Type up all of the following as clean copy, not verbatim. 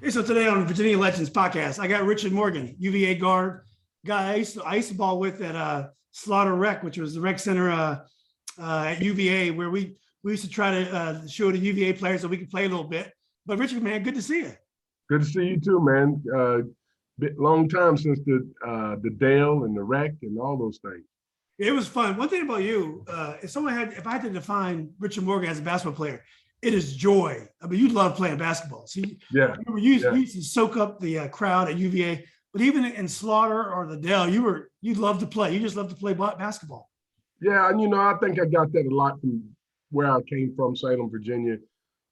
Hey, so today on Virginia Legends podcast, I got Richard Morgan, UVA guard guy I used to ball with at Slaughter Rec, which was the rec center at UVA, where we used to try to show the UVA players that we could play a little bit. But Richard, man, good to see you. Good to see you too, man. Long time since the Dale and the Rec and all those things. It was fun. One thing about you, if I had to define Richard Morgan as a basketball player, it is joy. I mean, you love playing basketball. See, Yeah, you yeah, used to soak up the crowd at UVA, but even in Slaughter or the Dell, you love to play. You just love to play basketball. yeah. And I think I got that a lot from where I came from, Salem, Virginia.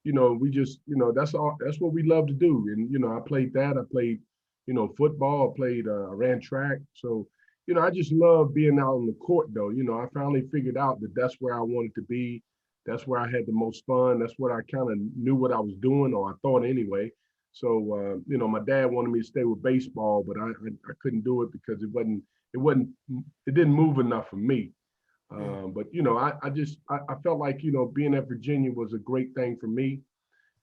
We just, that's all. That's what we love to do. And I played that. I played, football. I played. I ran track. So, I just love being out on the court, though. I finally figured out that that's where I wanted to be. That's where I had the most fun. That's what I kind of knew what I was doing, or I thought anyway. So, my dad wanted me to stay with baseball, but I couldn't do it because it didn't move enough for me. But I felt like being at Virginia was a great thing for me,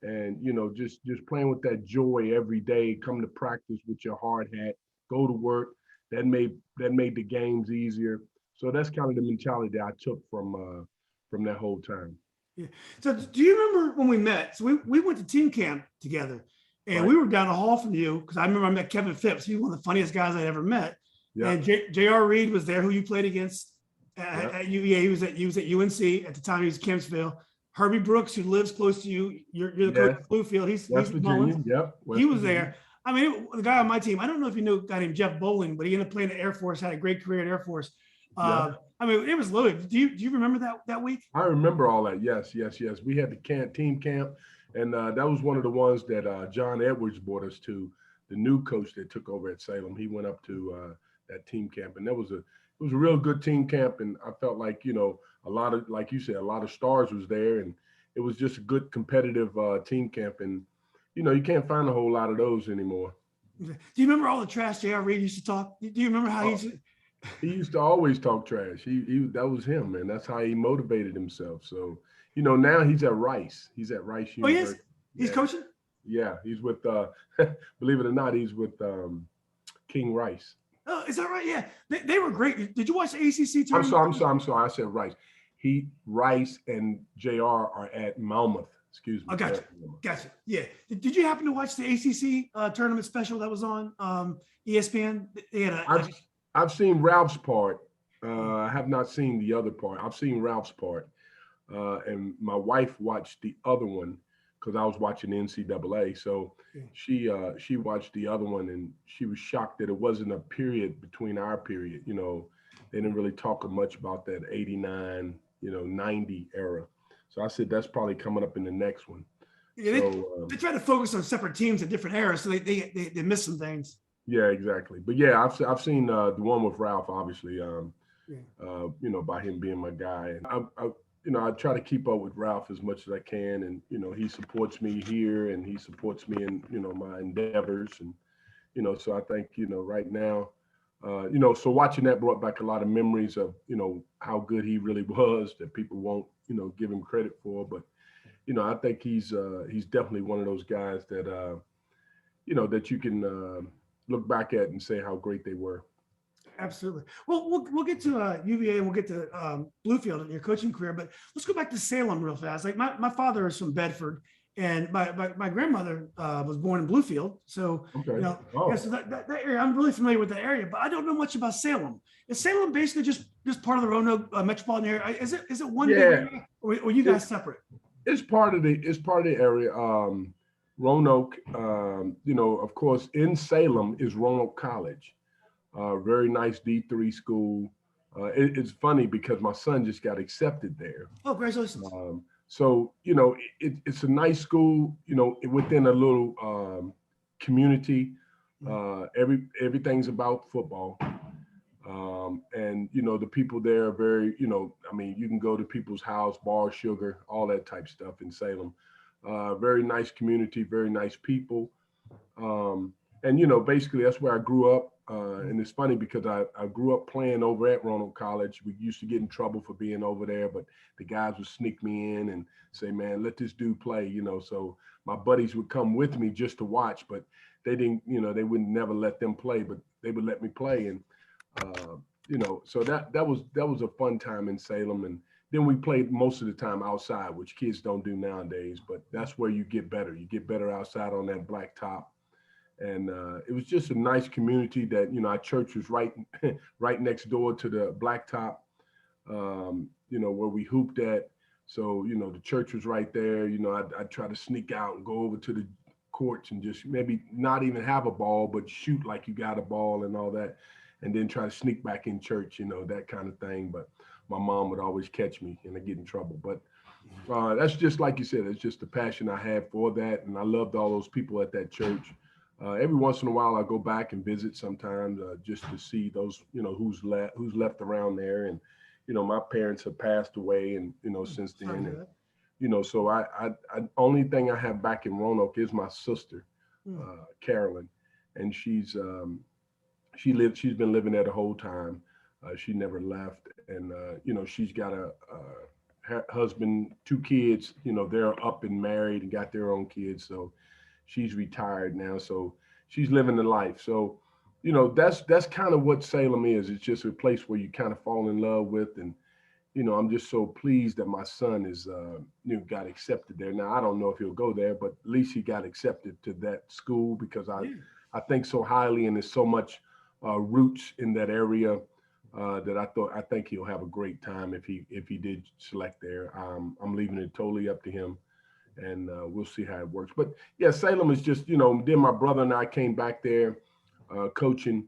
and just playing with that joy every day, come to practice with your hard hat, go to work. That made the games easier. So that's kind of the mentality that I took from that whole time. Yeah. So do you remember when we met? So we went to team camp together, and Right? we were down the hall from you because I remember I met Kevin Phipps. He was one of the funniest guys I'd ever met. Yeah, And J.R. Reed was there, who you played against yeah. at UVA. He was at UNC at the time. He was at Kempsville. Herbie Brooks, who lives close to you, you're the coach Yes, of Bluefield. He's West at Mullins. Virginia. Yep, He West was Virginia. there. I mean, the guy on my team, I don't know if you know a guy named Jeff Bowling, but he ended up playing in the Air Force, had a great career in Air Force. Yep. I mean, it was loaded. Do you remember that week? I remember all that. Yes, yes, yes. We had the team camp, and that was one of the ones that John Edwards brought us to. The new coach that took over at Salem, he went up to that team camp, and it was a real good team camp, and I felt like a lot of, like you said, a lot of stars was there, and it was just a good competitive team camp, and you can't find a whole lot of those anymore. Do you remember all the trash J.R. Reed used to talk? Do you remember how he used Oh, to? he used to always talk trash. He that was him, man. That's how he motivated himself. So, now he's at Rice. He's at Rice Oh, yes, University. he's Yeah, coaching. yeah. He's with believe it or not, he's with King Rice. Oh, is that right? Yeah, they were great. Did you watch the ACC I'm tournament? sorry, I'm sorry, I'm sorry. I said Rice. Rice and JR are at Monmouth. Excuse I me. got They're you. at Monmouth. Gotcha. Yeah. Did you happen to watch the ACC tournament special that was on ESPN? They had I've I've seen Ralph's part. I have not seen the other part. I've seen Ralph's part. And my wife watched the other one because I was watching NCAA. So yeah. she watched the other one and she was shocked that it wasn't a period between our period. They didn't really talk much about that 89, 90 era. So I said that's probably coming up in the next one. Yeah, So they try to focus on separate teams at different eras, so they miss some things. yeah, exactly. But yeah, I've seen the one with Ralph, obviously. Yeah. By him being my guy. And I try to keep up with Ralph as much as I can. And, he supports me here and he supports me in, my endeavors. And, so I think, right now, so watching that brought back a lot of memories of, how good he really was that people won't, give him credit for. But, I think he's definitely one of those guys that, that you can look back at and say how great they were. Absolutely. Well, we'll get to UVA and we'll get to Bluefield in your coaching career, but let's go back to Salem real fast. Like my father is from Bedford, and my grandmother was born in Bluefield. So Okay. yeah, Oh, so that area, I'm really familiar with that area, but I don't know much about Salem. Is Salem basically just part of the Roanoke metropolitan area? Is it one big yeah. area, or you It, guys separate? it's part of the area. Roanoke, of course, in Salem is Roanoke College. Very nice D3 school. It's funny because my son just got accepted there. Oh, congratulations. So it's a nice school. Within a little community. Everything's about football. And the people there are very, I mean, you can go to people's house, bar sugar, all that type stuff in Salem. Very nice community, very nice people. And basically that's where I grew up. And it's funny because I grew up playing over at Roanoke College. We used to get in trouble for being over there, but the guys would sneak me in and say, man, let this dude play, so my buddies would come with me just to watch, but they didn't, they would never let them play, but they would let me play. And, so that was a fun time in Salem. And then we played most of the time outside, which kids don't do nowadays, but that's where you get better. You get better outside on that black top. And it was just a nice community that, our church was right next door to the blacktop, where we hooped at. So, the church was right there. I'd try to sneak out and go over to the courts and just maybe not even have a ball, but shoot like you got a ball and all that. And then try to sneak back in church, that kind of thing. But my mom would always catch me and I get in trouble. But that's just like you said, it's just the passion I had for that. And I loved all those people at that church. Every once in a while, I go back and visit sometimes just to see those, who's left around there. And, my parents have passed away and, since then. And, so I only thing I have back in Roanoke is my sister, Carolyn. And she's been living there the whole time. She never left. And, she's got a husband, 2 kids, they're up and married and got their own kids. So she's retired now, so she's living the life. So, that's kind of what Salem is. It's just a place where you kind of fall in love with. And, I'm just so pleased that my son is, got accepted there. Now, I don't know if he'll go there, but at least he got accepted to that school because I think so highly, and there's so much roots in that area that I think he'll have a great time if he did select there. I'm leaving it totally up to him. And we'll see how it works. But yeah, Salem is just, then my brother and I came back there coaching.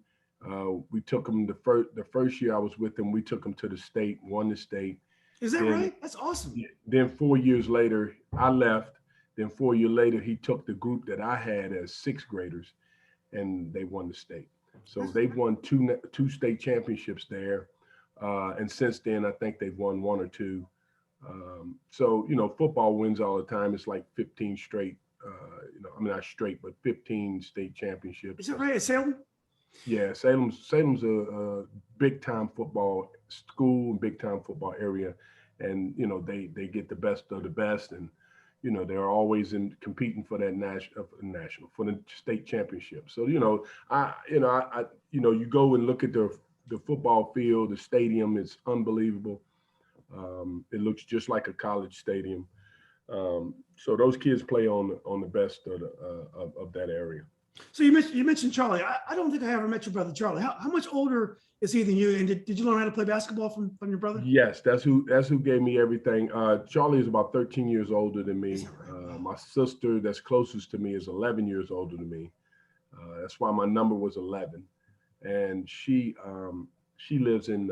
We took him the first year I was with him, we took him to the state, won the state. Is that right? That's awesome. Then 4 years later, I left. Then 4 years later, he took the group that I had as 6th graders and they won the state. So they've won two state championships there. And since then, I think they've won 1 or 2. So, football wins all the time. It's like 15 straight, not straight, but 15 state championships. Is that right? Salem? Yeah, Salem's a big time football school and big time football area. And, they get the best of the best. And, they're always competing for that national, for the state championship. So, you go and look at the football field, the stadium, it's unbelievable. It looks just like a college stadium. So those kids play on the best of that area. So you mentioned Charlie. I don't think I ever met your brother Charlie. How much older is he than you? And did you learn how to play basketball from your brother? Yes, that's who gave me everything. Charlie is about 13 years older than me. My sister that's closest to me is 11 years older than me. That's why my number was 11. And she lives in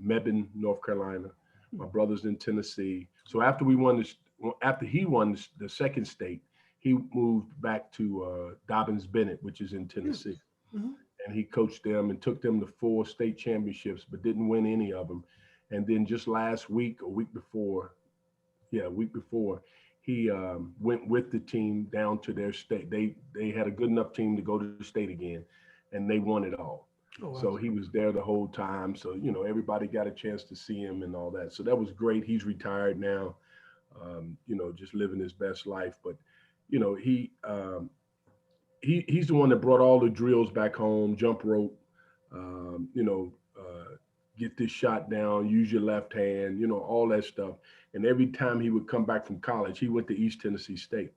Mebane, North Carolina. My brother's in Tennessee. So after he won the second state, he moved back to Dobbins-Bennett, which is in Tennessee. Mm-hmm. And he coached them and took them to 4 state championships, but didn't win any of them. And then just last week, a week before, he went with the team down to their state. They had a good enough team to go to the state again, and they won it all. Oh, wow. So he was there the whole time. So, everybody got a chance to see him and all that. So that was great. He's retired now, just living his best life. But, he's the one that brought all the drills back home, jump rope, get this shot down, use your left hand, all that stuff. And every time he would come back from college, he went to East Tennessee State.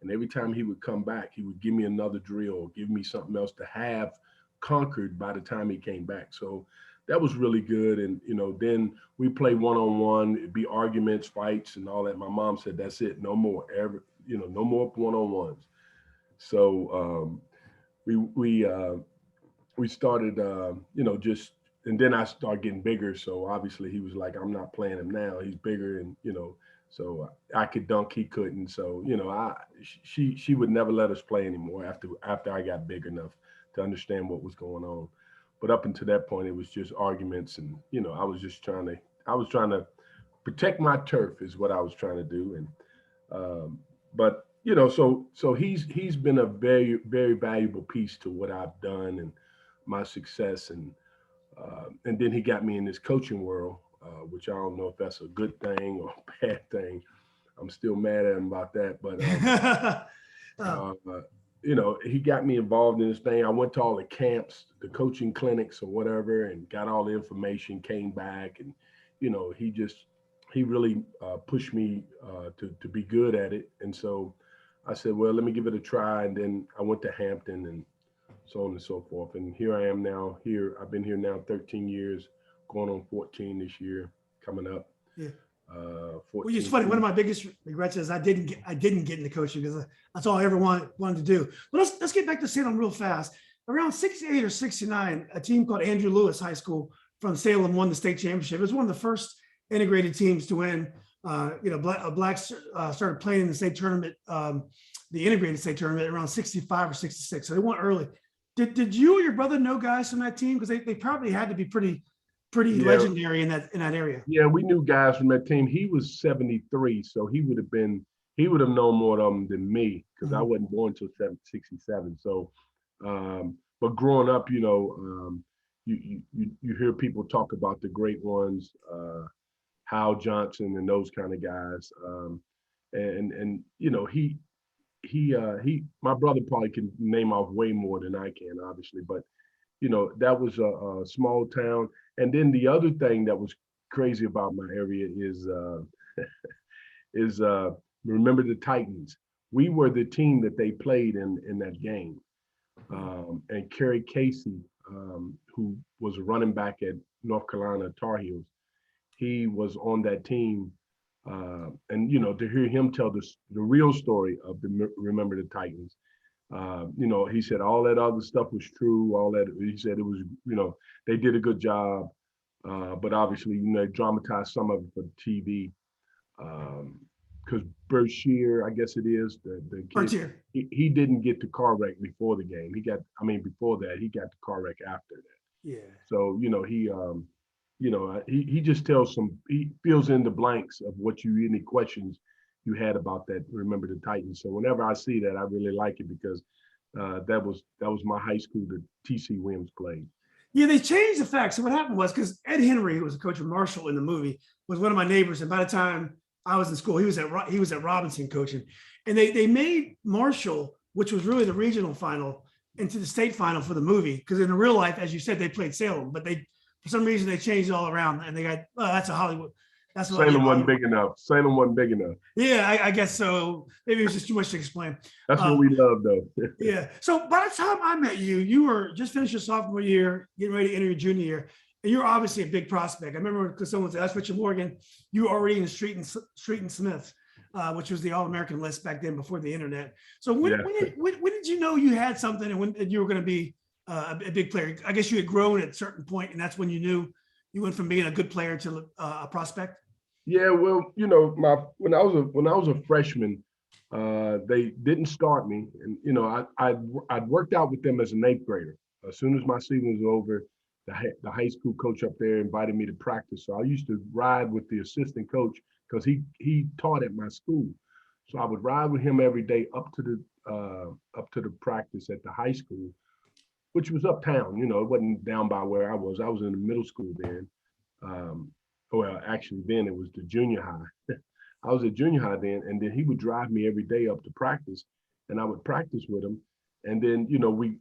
And every time he would come back, he would give me another drill, give me something else to have conquered by the time he came back. So that was really good. And, then we play one-on-one, it'd be arguments, fights and all that. My mom said, that's it, no more, no more one-on-ones. So we started, and then I started getting bigger. So obviously he was like, I'm not playing him now. He's bigger and, so I could dunk, he couldn't. So, she would never let us play anymore after I got big enough to understand what was going on. But up until that point, it was just arguments. And, I was trying to protect my turf is what I was trying to do. And, but, so he's been a very, very valuable piece to what I've done and my success, and then he got me in this coaching world, which I don't know if that's a good thing or a bad thing. I'm still mad at him about that, but Oh, he got me involved in this thing. I went to all the camps, the coaching clinics or whatever, and got all the information. Came back, and he really pushed me to be good at it. And so I said, well, let me give it a try. And then I went to Hampton and so on and so forth. And here I am now. Here I've been here now 13 years, going on 14 this year, coming up. yeah. Well, it's 14. funny. One of my biggest regrets is I didn't get into coaching because that's all I ever wanted to do. But let's get back to Salem real fast. Around 68 or 69, a team called Andrew Lewis High School from Salem won the state championship. It was one of the first integrated teams to win. Blacks started playing in the state tournament, the integrated state tournament around 65 or 66. So they won early. Did you or your brother know guys from that team? Because they probably had to be pretty Yeah. legendary in that area. Yeah, we knew guys from that team. He was 73, so he would have known more of them than me because I wasn't born until 67. So, but growing up, you hear people talk about the great ones, Hal Johnson and those kind of guys, and my brother probably can name off way more than I can, obviously, but that was a small town. And then the other thing that was crazy about my area is remember the Titans. We were the team that they played in that game. And Kerry Casey, who was a running back at North Carolina Tar Heels, he was on that team. And to hear him tell the real story of the Remember the Titans. He said all that other stuff was true. All that he said it was, they did a good job, but obviously, they dramatized some of it for TV. Because Berkshire, I guess it is the kid, he didn't get the car wreck before the game. Before that, he got the car wreck after that. Yeah. So he just he fills in the blanks of any questions you had about that. Remember the Titans. So whenever I see that, I really like it because that was my high school that TC Williams played. Yeah, they changed the facts. So what happened was because Ed Henry, who was a coach of Marshall in the movie, was one of my neighbors. And by the time I was in school, he was at Robinson coaching, and they made Marshall, which was really the regional final, into the state final for the movie. Because in real life, as you said, they played Salem, but for some reason they changed it all around, and they got that's a Hollywood. That's Salem wasn't big enough. Salem wasn't big enough. Yeah, I guess so. Maybe it was just too much to explain. That's what we love, though. Yeah. So by the time I met you, you were just finished your sophomore year, getting ready to enter your junior year, and you were obviously a big prospect. I remember because someone said, "That's Richard Morgan." You were already in Street and Smith, which was the All-American list back then before the internet. So when did you know you had something and when you were going to be a big player? I guess you had grown at a certain point, and that's when you knew you went from being a good player to a prospect. Yeah, well, when I was a freshman, they didn't start me, and I'd worked out with them as an eighth grader. As soon as my season was over, the high school coach up there invited me to practice. So I used to ride with the assistant coach because he taught at my school. So I would ride with him every day up to the practice at the high school, which was uptown. It wasn't down by where I was. I was in the middle school then. Well, actually, then it was the junior high. I was at junior high then, and then he would drive me every day up to practice, and I would practice with him. And then,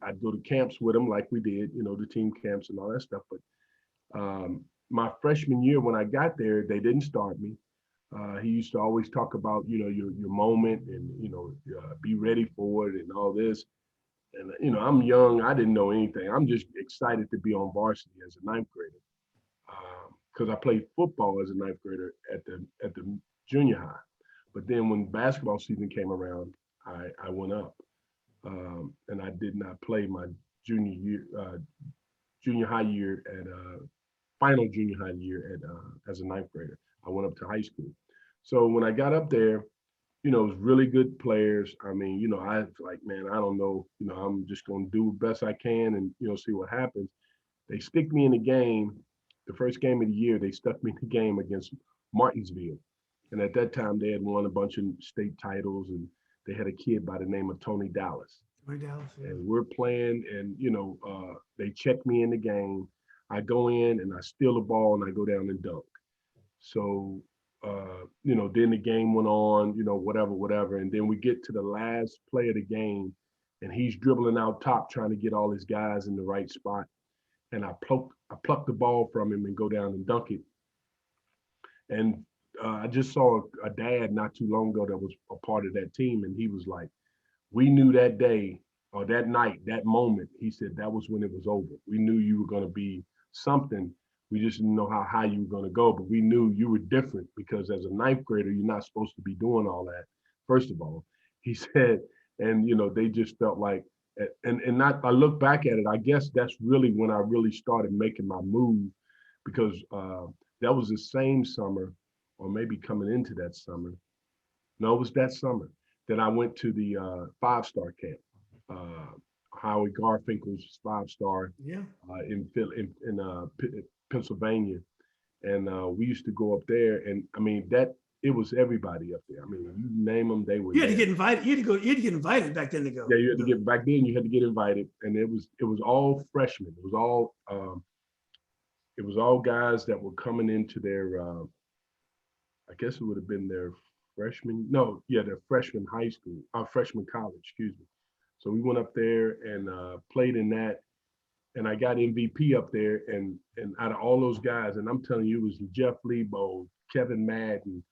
I'd go to camps with him like we did, the team camps and all that stuff. But my freshman year, when I got there, they didn't start me. He used to always talk about, your moment and, be ready for it and all this. And, I'm young. I didn't know anything. I'm just excited to be on varsity as a ninth grader. Because I played football as a ninth grader at the junior high. But then when basketball season came around, I went up. And I did not play my junior high year final junior high year as a ninth grader. I went up to high school. So when I got up there, it was really good players. I was like, man, I don't know, I'm just going to do the best I can and, see what happens. They stick me in the game. The first game of the year, they stuck me in the game against Martinsville. And at that time, they had won a bunch of state titles, and they had a kid by the name of Tony Dallas. Dallas, yeah. and we're playing, and they check me in the game. I go in and I steal the ball and I go down and dunk. So then the game went on, whatever. And then we get to the last play of the game, and he's dribbling out top trying to get all his guys in the right spot. And I pluck the ball from him and go down and dunk it. And I just saw a dad not too long ago that was a part of that team, and he was like, "We knew that day or that night, that moment." He said that was when it was over. We knew you were going to be something. We just didn't know how high you were going to go, but we knew you were different because as a ninth grader, you're not supposed to be doing all that. First of all, he said, and they just felt like, and not. I look back at it. I guess that's really when I really started making my move, because that was the same summer, or maybe coming into that summer. No, it was that summer that I went to the 5-star camp. Howie Garfinkel's 5-star Yeah. in Pennsylvania, and we used to go up there, and I mean it was everybody up there. I mean, you name them, they were. You had to there. get invited. You had to go. You had to get invited back then to go. Yeah, you had to get back then. You had to get invited, and it was all freshmen. It was all guys that were coming into their. I guess it would have been their freshman. No, yeah, their freshman high school, freshman college. Excuse me. So we went up there and played in that, and I got MVP up there, and out of all those guys, and I'm telling you, it was Jeff Lebo, Kevin Madden,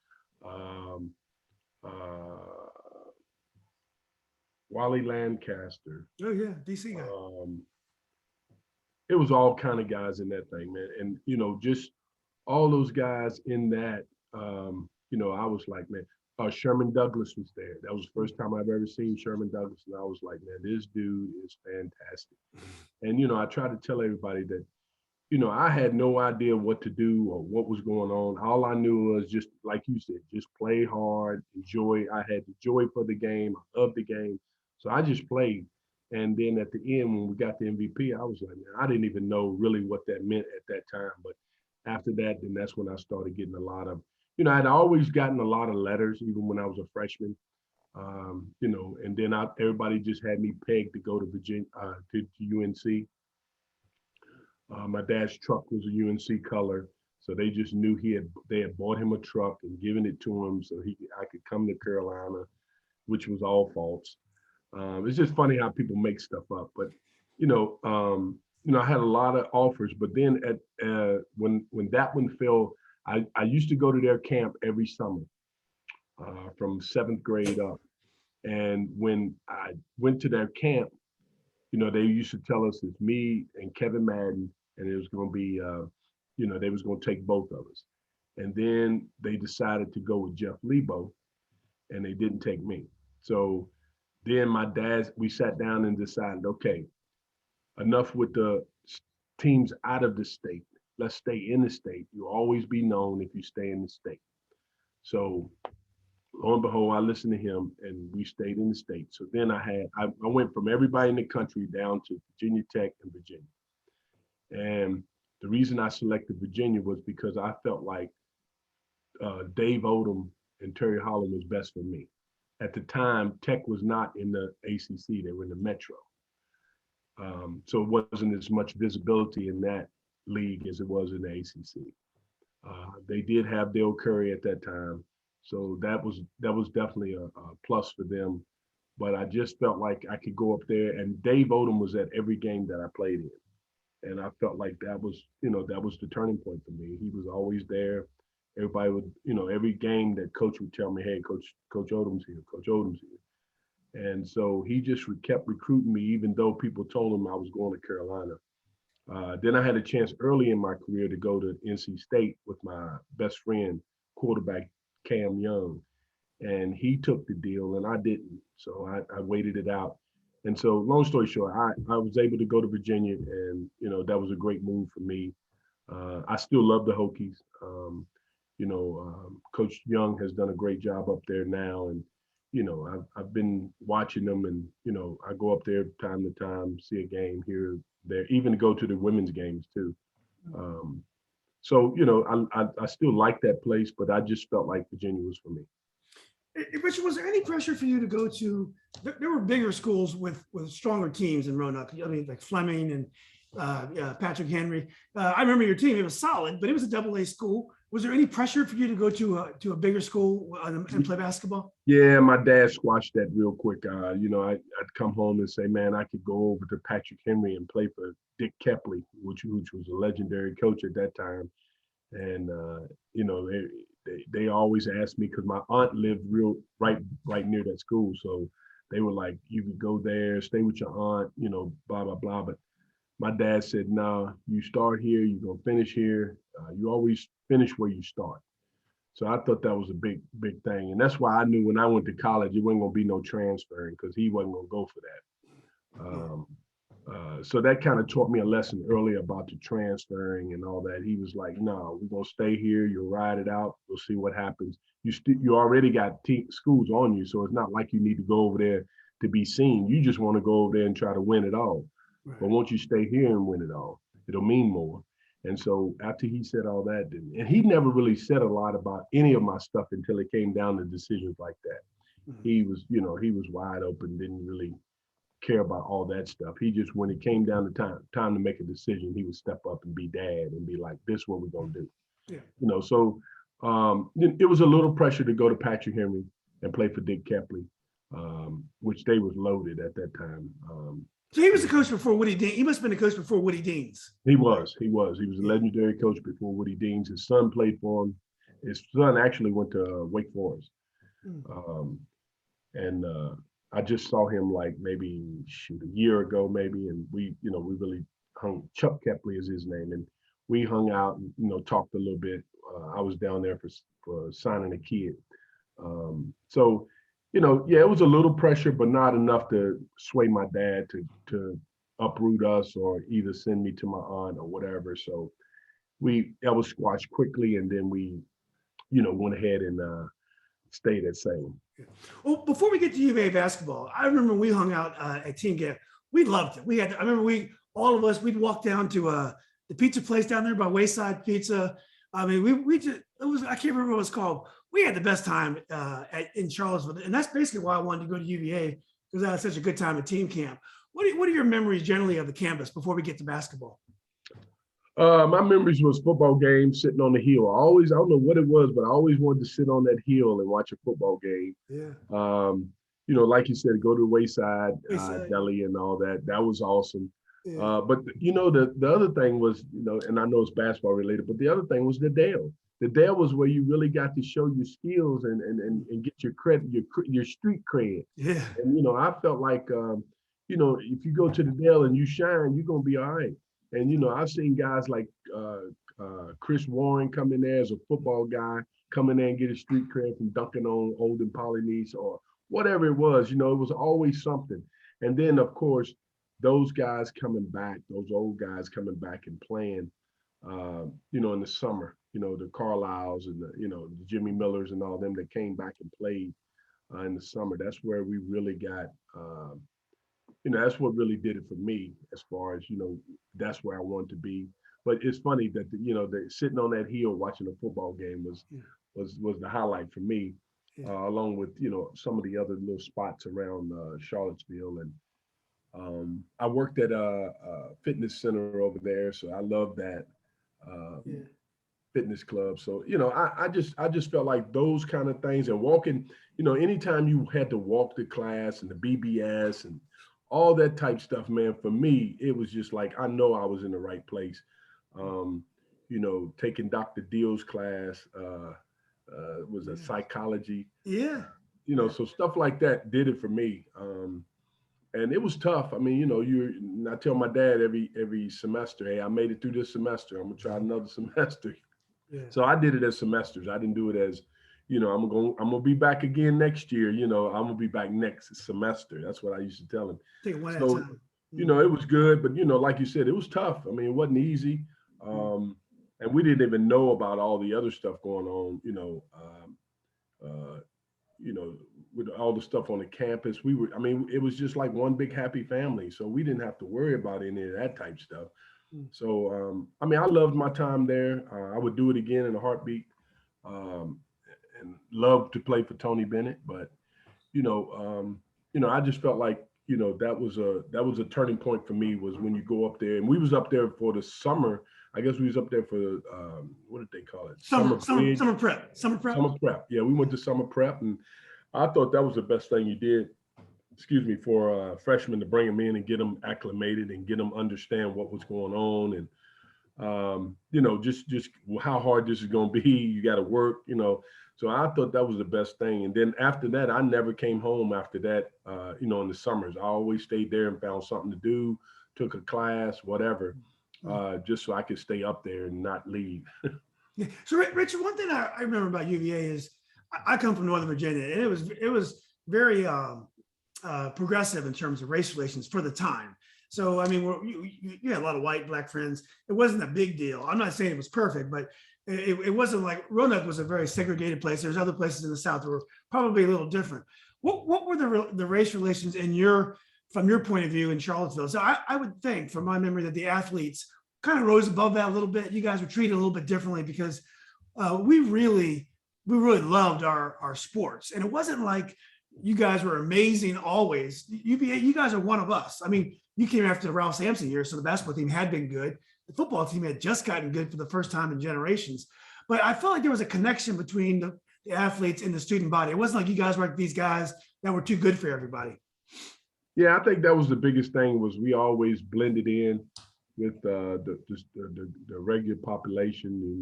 Wally Lancaster. Oh yeah, DC guy. It was all kind of guys in that thing, man, and just all those guys in that. I was like, man, Sherman Douglas was there. That was the first time I've ever seen Sherman Douglas, and I was like, man, this dude is fantastic. And I try to tell everybody that, I had no idea what to do or what was going on. All I knew was just, like you said, just play hard, enjoy. I had the joy for the game. I loved the game. So I just played. And then at the end, when we got the MVP, I was like, man, I didn't even know really what that meant at that time. But after that, then that's when I started getting a lot of, I'd always gotten a lot of letters, even when I was a freshman. And then everybody just had me pegged to go to Virginia, to UNC. My dad's truck was a UNC color, so they just knew they had bought him a truck and given it to him so I could come to Carolina, which was all false. It's just funny how people make stuff up, but I had a lot of offers, but then when that one fell, I used to go to their camp every summer from 7th grade up. And when I went to their camp, they used to tell us it's me and Kevin Madden, and it was going to be, they was going to take both of us. And then they decided to go with Jeff Lebo, and they didn't take me. So then we sat down and decided, okay, enough with the teams out of the state. Let's stay in the state. You'll always be known if you stay in the state. So lo and behold, I listened to him and we stayed in the state. So then I went from everybody in the country down to Virginia Tech and Virginia. And the reason I selected Virginia was because I felt like Dave Odom and Terry Holland was best for me. At the time, Tech was not in the ACC, they were in the Metro. So it wasn't as much visibility in that league as it was in the ACC. They did have Dale Curry at that time, so that was definitely a plus for them. But I just felt like I could go up there, and Dave Odom was at every game that I played in, and I felt like that was the turning point for me. He was always there. Everybody would, every game that coach would tell me, hey, Coach Odom's here, Coach Odom's here. And so he just kept recruiting me, even though people told him I was going to Carolina. Then I had a chance early in my career to go to NC State with my best friend, quarterback Cam Young. And he took the deal and I didn't. So I waited it out. And so long story short, I was able to go to Virginia, and, that was a great move for me. I still love the Hokies. Coach Young has done a great job up there now. And, I've been watching them, and, I go up there time to time, see a game here, there, even go to the women's games too. So, I still like that place, but I just felt like Virginia was for me. Richard, was there any pressure for you to go to? There were bigger schools with stronger teams in Roanoke. I mean, like Fleming and Patrick Henry. I remember your team; it was solid, but it was a double A school. Was there any pressure for you to go to a bigger school and play basketball? Yeah, my dad squashed that real quick. I'd come home and say, man, I could go over to Patrick Henry and play for Dick Kepley, which was a legendary coach at that time. And they always asked me because my aunt lived right near that school, so they were like, you could go there, stay with your aunt, blah blah blah. But my dad said, nah, you start here, you're gonna finish here. You always finish where you start. So I thought that was a big thing, and that's why I knew when I went to college it wasn't gonna be no transferring because he wasn't gonna go for that. So that kind of taught me a lesson early about the transferring and all that. He was like, "No, we're gonna stay here. You'll ride it out. We'll see what happens. You already got schools on you, so it's not like you need to go over there to be seen. You just want to go over there and try to win it all. Right. But once you stay here and win it all, it'll mean more." And so after he said all that, and he never really said a lot about any of my stuff until it came down to decisions like that. Mhm. He was wide open, didn't really care about all that stuff. He just, when it came down to time to make a decision, he would step up and be dad and be like, "This is what we're gonna do." Yeah. So it was a little pressure to go to Patrick Henry and play for Dick Kepley, which they was loaded at that time. So he was the coach before Woody Dean. He must have been the coach before Woody Deans. He was a legendary coach before Woody Deans. His son played for him. His son actually went to Wake Forest. And I just saw him like maybe a year ago, maybe, and we really hung. Chuck Kepley is his name, and we hung out and talked a little bit. I was down there for signing a kid. So yeah, it was a little pressure, but not enough to sway my dad to uproot us or either send me to my aunt or whatever. So that was squashed quickly, and then we went ahead and stayed at Salem. Well, before we get to UVA basketball, I remember we hung out at Team Camp. We loved it. I remember all of us, we'd walk down to the pizza place down there by Wayside Pizza. I mean, I can't remember what it was called. We had the best time in Charlottesville. And that's basically why I wanted to go to UVA, because I had such a good time at Team Camp. What are your memories generally of the campus before we get to basketball? My memories was football games, sitting on the hill. I don't know what it was, but I always wanted to sit on that hill and watch a football game. Yeah. Like you said, go to the Wayside Deli and all that. That was awesome. Yeah. But the other thing was, and I know it's basketball related, but the other thing was the Dale. The Dale was where you really got to show your skills and get your credit, your street cred. Yeah. And I felt like if you go to the Dale and you shine, you're gonna be all right. And I've seen guys like Chris Warren come in there as a football guy, come in there and get his street cred from dunking on Olden Polynice or whatever it was. It was always something. And then of course those guys coming back, those old guys coming back and playing, in the summer. The Carlisles and the Jimmy Millers and all them that came back and played in the summer. That's where we really got. That's what really did it for me as far as, that's where I wanted to be. But it's funny that, sitting on that hill watching a football game was the highlight for me, along with, some of the other little spots around Charlottesville. And I worked at a fitness center over there. So I love that fitness club. So, I just felt like those kind of things and walking, anytime you had to walk to class and the BBS and all that type stuff, man, for me, it was just like, I know I was in the right place. Taking Dr. Deal's class, was a psychology. Yeah. So stuff like that did it for me. And it was tough. I mean, I tell my dad every semester, hey, I made it through this semester. I'm gonna try another semester. Yeah. So I did it as semesters. I didn't do it as, I'm gonna be back again next year. I'm gonna be back next semester. That's what I used to tell him. Take one So, at a time. It was good, but like you said, it was tough. I mean, it wasn't easy. And we didn't even know about all the other stuff going on, with all the stuff on the campus. It was just like one big happy family. So we didn't have to worry about any of that type stuff. So, I loved my time there. I would do it again in a heartbeat. loved to play for Tony Bennett. But you know, I just felt like that was a turning point for me was when you go up there, and we was up there for the summer. I guess we was up there for what did they call it? Summer prep. Summer prep. Yeah, we went to summer prep, and I thought that was the best thing you did. Excuse me, for freshmen to bring them in and get them acclimated and get them understand what was going on, and just how hard this is going to be. You got to work, So I thought that was the best thing. And then after that, I never came home after that, in the summers. I always stayed there and found something to do, took a class, whatever, just so I could stay up there and not leave. Yeah. So Richard, one thing I remember about UVA is I come from Northern Virginia, and it was very progressive in terms of race relations for the time. So, I mean, you had a lot of white, black friends. It wasn't a big deal. I'm not saying it was perfect, but it wasn't like Roanoke was a very segregated place. There's other places in the South that were probably a little different. What were the race relations from your point of view in Charlottesville? So I would think, from my memory, that the athletes kind of rose above that a little bit. You guys were treated a little bit differently because we really loved our sports. And it wasn't like you guys were amazing always. UVA, you guys are one of us. I mean, you came after the Ralph Sampson years, so the basketball team had been good. The football team had just gotten good for the first time in generations. But I felt like there was a connection between the athletes and the student body. It wasn't like you guys were like these guys that were too good for everybody. Yeah, I think that was the biggest thing was we always blended in with the regular population.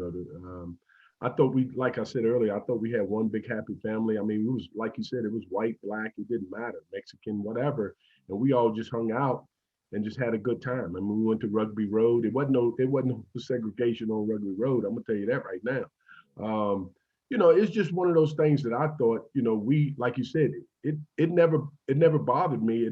I thought like I said earlier, I thought we had one big happy family. I mean, it was, like you said, it was white, black, it didn't matter, Mexican, whatever. And we all just hung out and just had a good time. I mean, we went to Rugby Road. It wasn't no segregation on Rugby Road. I'm gonna tell you that right now. It's just one of those things that I thought, we, like you said, it never bothered me.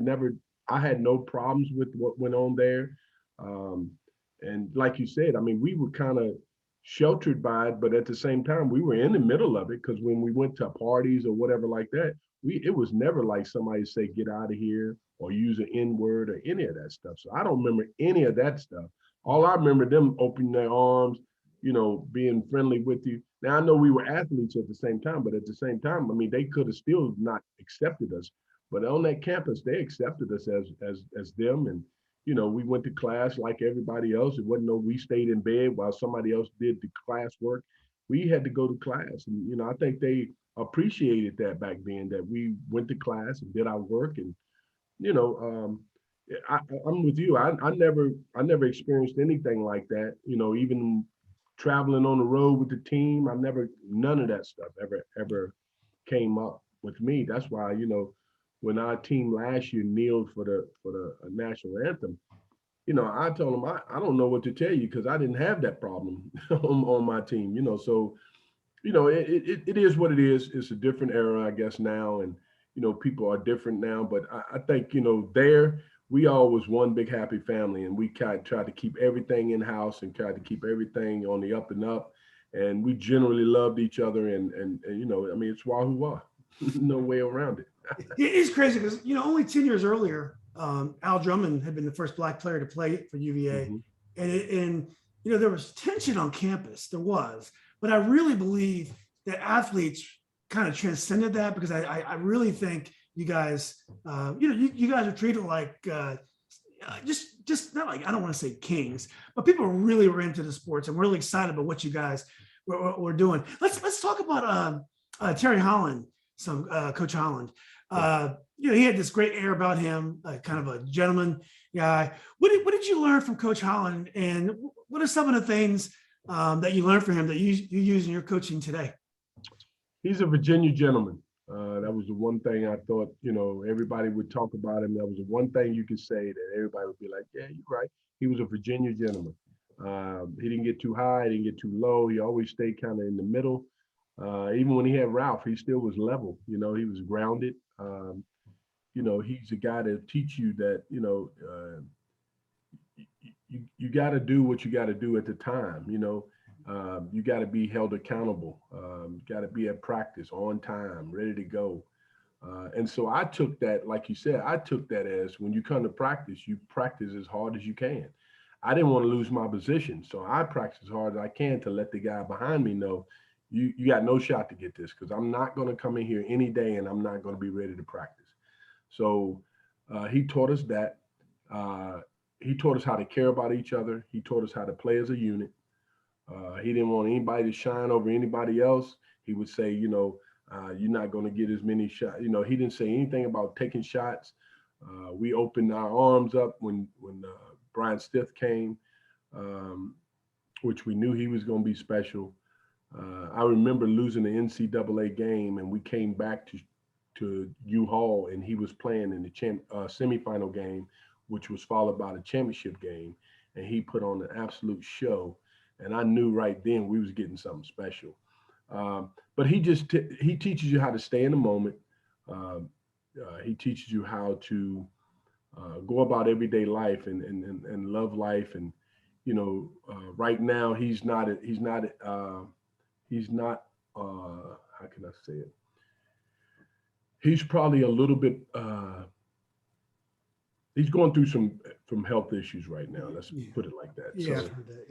I had no problems with what went on there. And like you said, I mean, we were kind of sheltered by it, but at the same time, we were in the middle of it because when we went to parties or whatever like that, it was never like somebody say, get out of here or use an N-word or any of that stuff. So I don't remember any of that stuff. All I remember them opening their arms, being friendly with you. Now I know we were athletes at the same time, but at the same time, I mean, they could have still not accepted us, but on that campus, they accepted us as them. And, we went to class like everybody else. It wasn't we stayed in bed while somebody else did the class work. We had to go to class. And, I think they appreciated that back then, that we went to class and did our work. And, I'm with you. I never experienced anything like that. Even traveling on the road with the team, none of that stuff ever came up with me. That's why, when our team last year kneeled for the national anthem, I told them I don't know what to tell you because I didn't have that problem on my team. So it is what it is. It's a different era, I guess, now, and people are different now. But I think there we all was one big happy family, and we tried to keep everything in house and tried to keep everything on the up and up. And we generally loved each other, and I mean, it's Wahoo. No way around it. It is crazy because only 10 years earlier, Al Drummond had been the first black player to play for UVA, and there was tension on campus. There was, but I really believe that athletes kind of transcended that because I really think you guys, you guys are treated like just not like, I don't want to say kings, but people really were into the sports and really excited about what you guys were doing. Let's talk about Terry Holland. Coach Holland, he had this great air about him, kind of a gentleman guy. What did you learn from Coach Holland, and what are some of the things that you learned from him that you use in your coaching today? He's a Virginia gentleman. That was the one thing I thought, everybody would talk about him. That was the one thing you could say that everybody would be like, yeah, you're right. He was a Virginia gentleman. He didn't get too high, he didn't get too low. He always stayed kind of in the middle. Even when he had Ralph, he still was level. He was grounded. He's a guy to teach you that, you got to do what you got to do at the time. You got to be held accountable. Got to be at practice on time, ready to go. And so I took that, like you said, I took that as when you come to practice, you practice as hard as you can. I didn't want to lose my position, so I practice as hard as I can to let the guy behind me know, you got no shot to get this because I'm not going to come in here any day and I'm not going to be ready to practice. So he taught us that. He taught us how to care about each other. He taught us how to play as a unit. He didn't want anybody to shine over anybody else. He would say, you're not going to get as many shots. He didn't say anything about taking shots. We opened our arms up when Brian Stith came, which we knew he was going to be special. I remember losing the NCAA game, and we came back to U Hall, and he was playing in the semifinal game, which was followed by the championship game, and he put on an absolute show. And I knew right then we was getting something special. But he teaches you how to stay in the moment. He teaches you how to go about everyday life and love life. And right now he's not how can I say it? He's probably a little bit. He's going through some health issues right now. Let's put it like that. Yeah, So, I've heard that,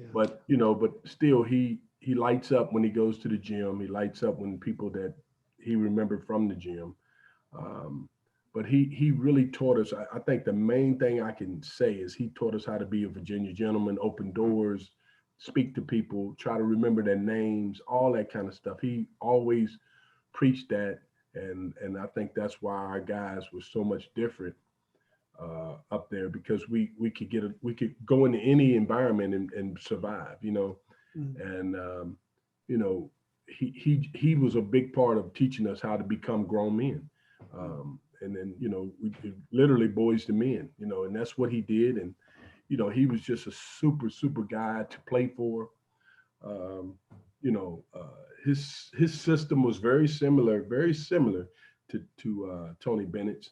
yeah. but still, he lights up when he goes to the gym. He lights up when people that he remembered from the gym. But he really taught us. I think the main thing I can say is he taught us how to be a Virginia gentleman, open doors, speak to people, try to remember their names, all that kind of stuff. He always preached that, and I think that's why our guys were so much different up there, because we could go into any environment and survive, and he was a big part of teaching us how to become grown men, and then we literally boys to men, and that's what he did. And he was just a super guy to play for. His system was very similar to Tony Bennett's.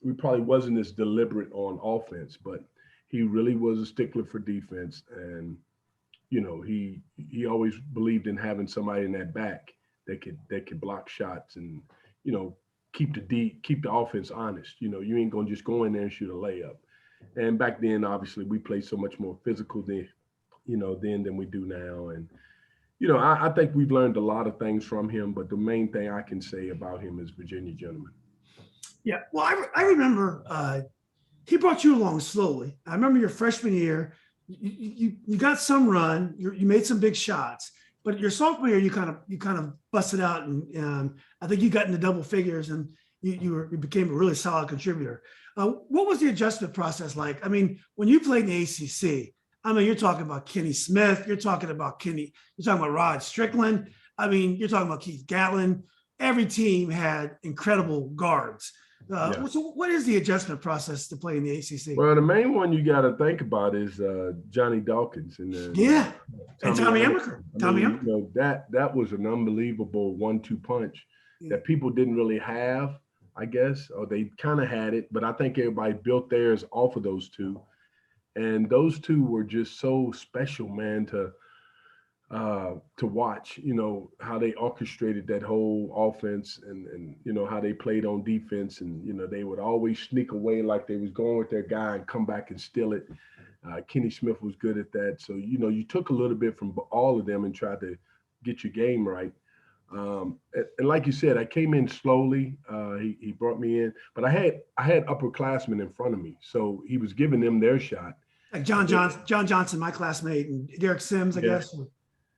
We probably wasn't as deliberate on offense, but he really was a stickler for defense. And, he always believed in having somebody in that back that could block shots and, keep the offense honest. You ain't going to just go in there and shoot a layup. And back then, obviously, we played so much more physical than we do now. And, I think we've learned a lot of things from him, but the main thing I can say about him is Virginia gentleman. Yeah, well, I remember he brought you along slowly. I remember your freshman year, you got some run, you made some big shots, but your sophomore year you kind of busted out, and I think you got into double figures, and you became a really solid contributor. What was the adjustment process like? I mean, when you played in the ACC, I mean, you're talking about Kenny Smith, you're talking about Rod Strickland. I mean, you're talking about Keith Gatlin. Every team had incredible guards. So what is the adjustment process to play in the ACC? Well, the main one you got to think about is Johnny Dawkins and Tommy Amaker. That was an unbelievable 1-2 punch that people didn't really have, I guess, or they kind of had it, but I think everybody built theirs off of those two, and those two were just so special, man, to watch, how they orchestrated that whole offense and how they played on defense. And, they would always sneak away like they was going with their guy and come back and steal it. Kenny Smith was good at that. So, you took a little bit from all of them and tried to get your game right. And like you said, I came in slowly. He brought me in, but I had upperclassmen in front of me. So he was giving them their shot. Like John Johnson, my classmate, and Derek Sims, I guess.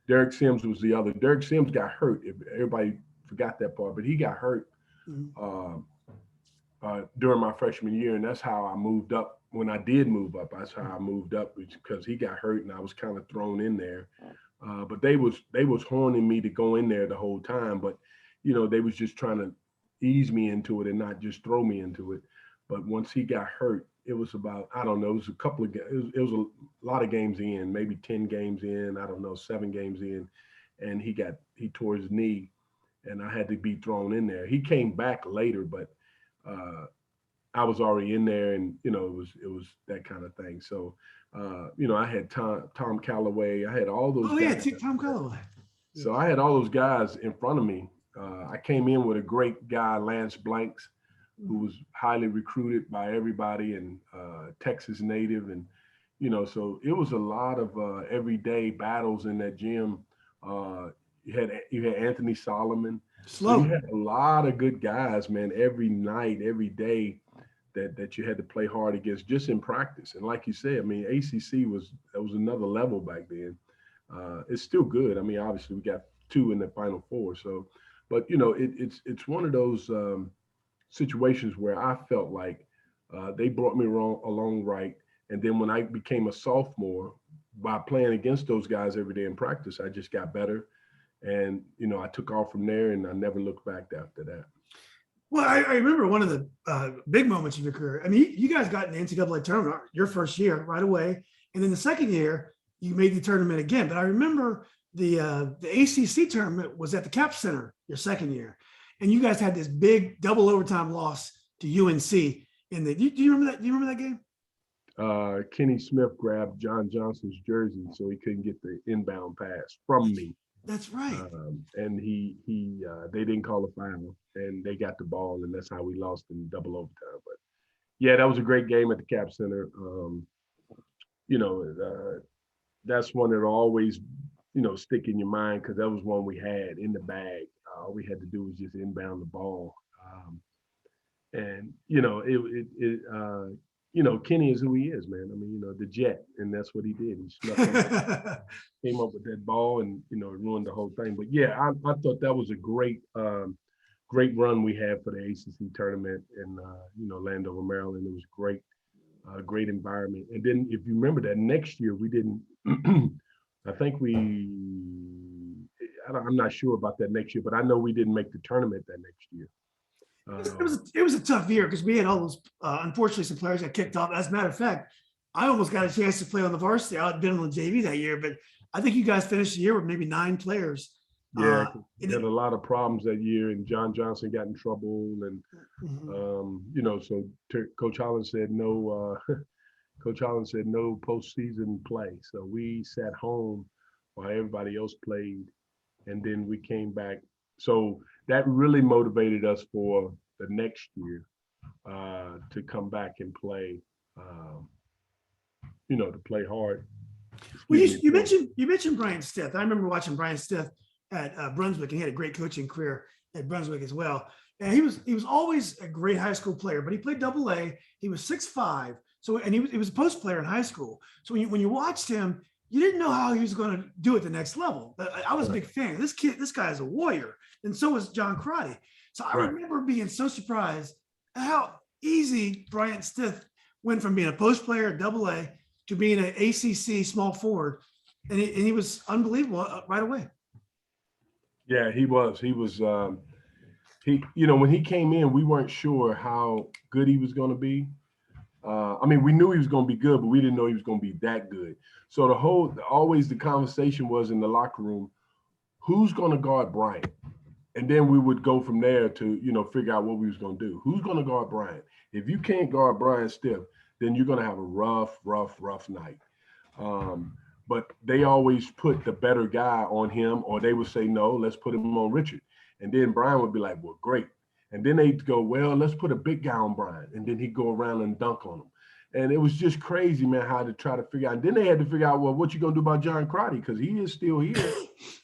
Derek Sims was the other. Derek Sims got hurt. Everybody forgot that part, but he got hurt during my freshman year, and that's how I moved up. When I did move up, that's how I moved up, because he got hurt and I was kind of thrown in there. But they was horning me to go in there the whole time, but they was just trying to ease me into it and not just throw me into it. But once he got hurt, it was about, I don't know, it was a couple of, it was a lot of games in, maybe 10 games in, I don't know, 7 games in, and he tore his knee, and I had to be thrown in there. He came back later, but I was already in there, and it was that kind of thing. So I had Tom Callaway, I had all those guys. Tom Callaway. So I had all those guys in front of me. I came in with a great guy, Lance Blanks, who was highly recruited by everybody, and Texas native. And, so it was a lot of everyday battles in that gym. You had Anthony Solomon. So you Slow. had a lot of good guys, man, every night, every day that you had to play hard against just in practice. And like you said, I mean, ACC was another level back then. It's still good. I mean, obviously we got two in the Final Four. So, but it's one of those situations where I felt like they brought me along right. And then when I became a sophomore, by playing against those guys every day in practice, I just got better. And I took off from there, and I never looked back after that. Well, I remember one of the big moments of your career. I mean, you guys got in the NCAA tournament your first year right away, and then the second year you made the tournament again. But I remember the ACC tournament was at the Cap Center your second year, and you guys had this big double overtime loss to UNC. Do you remember that? Do you remember that game? Kenny Smith grabbed John Johnson's jersey so he couldn't get the inbound pass from me. That's right. And they didn't call a foul, and they got the ball, and that's how we lost in double overtime. But yeah, that was a great game at the Cap Center. That's one that always, stick in your mind because that was one we had in the bag. All we had to do was just inbound the ball, and Kenny is who he is, man. I mean, the jet, and that's what he did. He snuck came up with that ball, and it ruined the whole thing. But yeah, I thought that was a great run we had for the ACC tournament in Landover, Maryland. It was great, great environment. And then if you remember that next year we didn't. I think I'm not sure about that next year, but I know we didn't make the tournament that next year. It was a tough year because we had all those unfortunately some players got kicked off. As a matter of fact, I almost got a chance to play on the varsity. I had been on the JV that year, but I think you guys finished the year with maybe 9 players. Yeah, we had a lot of problems that year, and John Johnson got in trouble, and so Coach Holland said no. Coach Holland said no postseason play, so we sat home while everybody else played, and then we came back. So that really motivated us for the next year to come back and play, to play hard. Well, you mentioned Brian Stith. I remember watching Brian Stith at Brunswick, and he had a great coaching career at Brunswick as well. And he was always a great high school player, but he played Double-A. He was 6'5", and he was a post player in high school. So when you watched him, you didn't know how he was going to do at the next level. I was a big fan. This guy is a warrior, and so was John Crotty. So I remember being so surprised at how easy Brian Stith went from being a post player at Double-A to being an ACC small forward, and he was unbelievable right away. Yeah, he was. He was. When he came in, we weren't sure how good he was going to be. We knew he was going to be good, but we didn't know he was going to be that good. So always the conversation was in the locker room, who's going to guard Brian? And then we would go from there to, figure out what we was going to do. Who's going to guard Brian? If you can't guard Brian Stiff, then you're going to have a rough night. But they always put the better guy on him, or they would say, no, let's put him on Richard. And then Brian would be like, well, great. And then they'd go, well, let's put a big guy on Brian. And then he'd go around and dunk on him. And it was just crazy, man, how to try to figure out. And then they had to figure out, well, what you going to do about John Crotty? Because he is still here.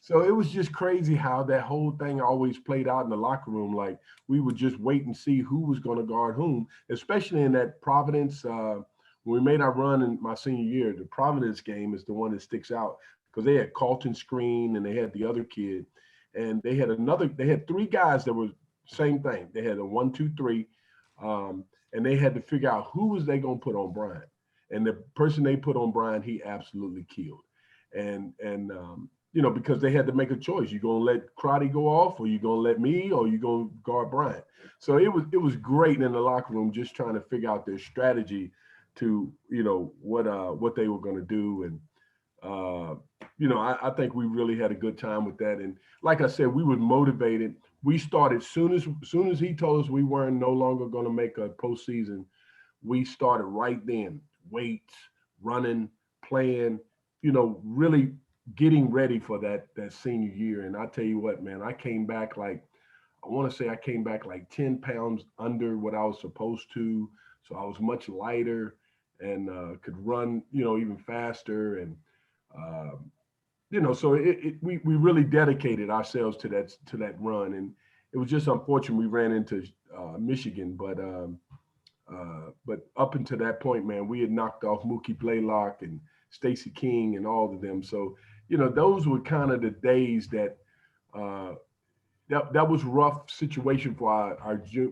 So it was just crazy how that whole thing always played out in the locker room. Like we would just wait and see who was going to guard whom, especially in that Providence. When we made our run in my senior year, the Providence game is the one that sticks out because they had Carlton Screen and they had the other kid. And they had 3 guys that were same thing. They had a 1, 2, 3. And they had to figure out who was they going to put on Brian. And the person they put on Brian, he absolutely killed. And because they had to make a choice. You going to let Crotty go off, or you going to let me, or you going to guard Brian? So it was great in the locker room just trying to figure out their strategy to, what they were going to do. And, I think we really had a good time with that. And like I said, we were motivated. We started soon as he told us we weren't no longer going to make a postseason. We started right then, weights, running, playing, really getting ready for that senior year. And I tell you what, man, I came back like 10 pounds under what I was supposed to. So I was much lighter and could run, even faster. And so we really dedicated ourselves to that run, and it was just unfortunate we ran into Michigan, but up until that point, man, we had knocked off Mookie Blaylock and Stacey King and all of them. So those were kind of the days that uh, that was rough situation for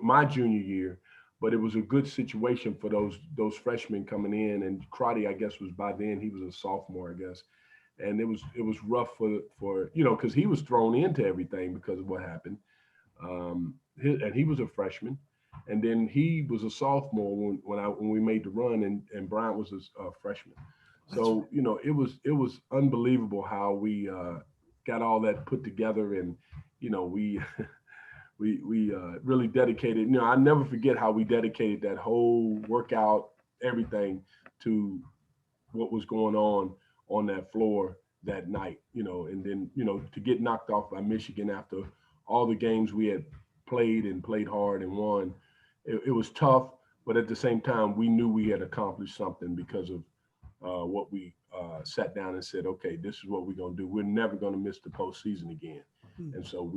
my junior year, but it was a good situation for those freshmen coming in. And Crotty, I guess, was by then he was a sophomore, I guess, and it was rough for because he was thrown into everything because of what happened. And he was a freshman, and then he was a sophomore when we made the run, and Bryant was a freshman. So it was unbelievable how we got all that put together, and we we really dedicated. I never forget how we dedicated that whole workout, everything, to what was going on that floor that night. And then to get knocked off by Michigan after all the games we had played hard and won, it was tough. But at the same time, we knew we had accomplished something because of what we sat down and said, okay, this is what we're going to do. We're never going to miss the postseason again. And so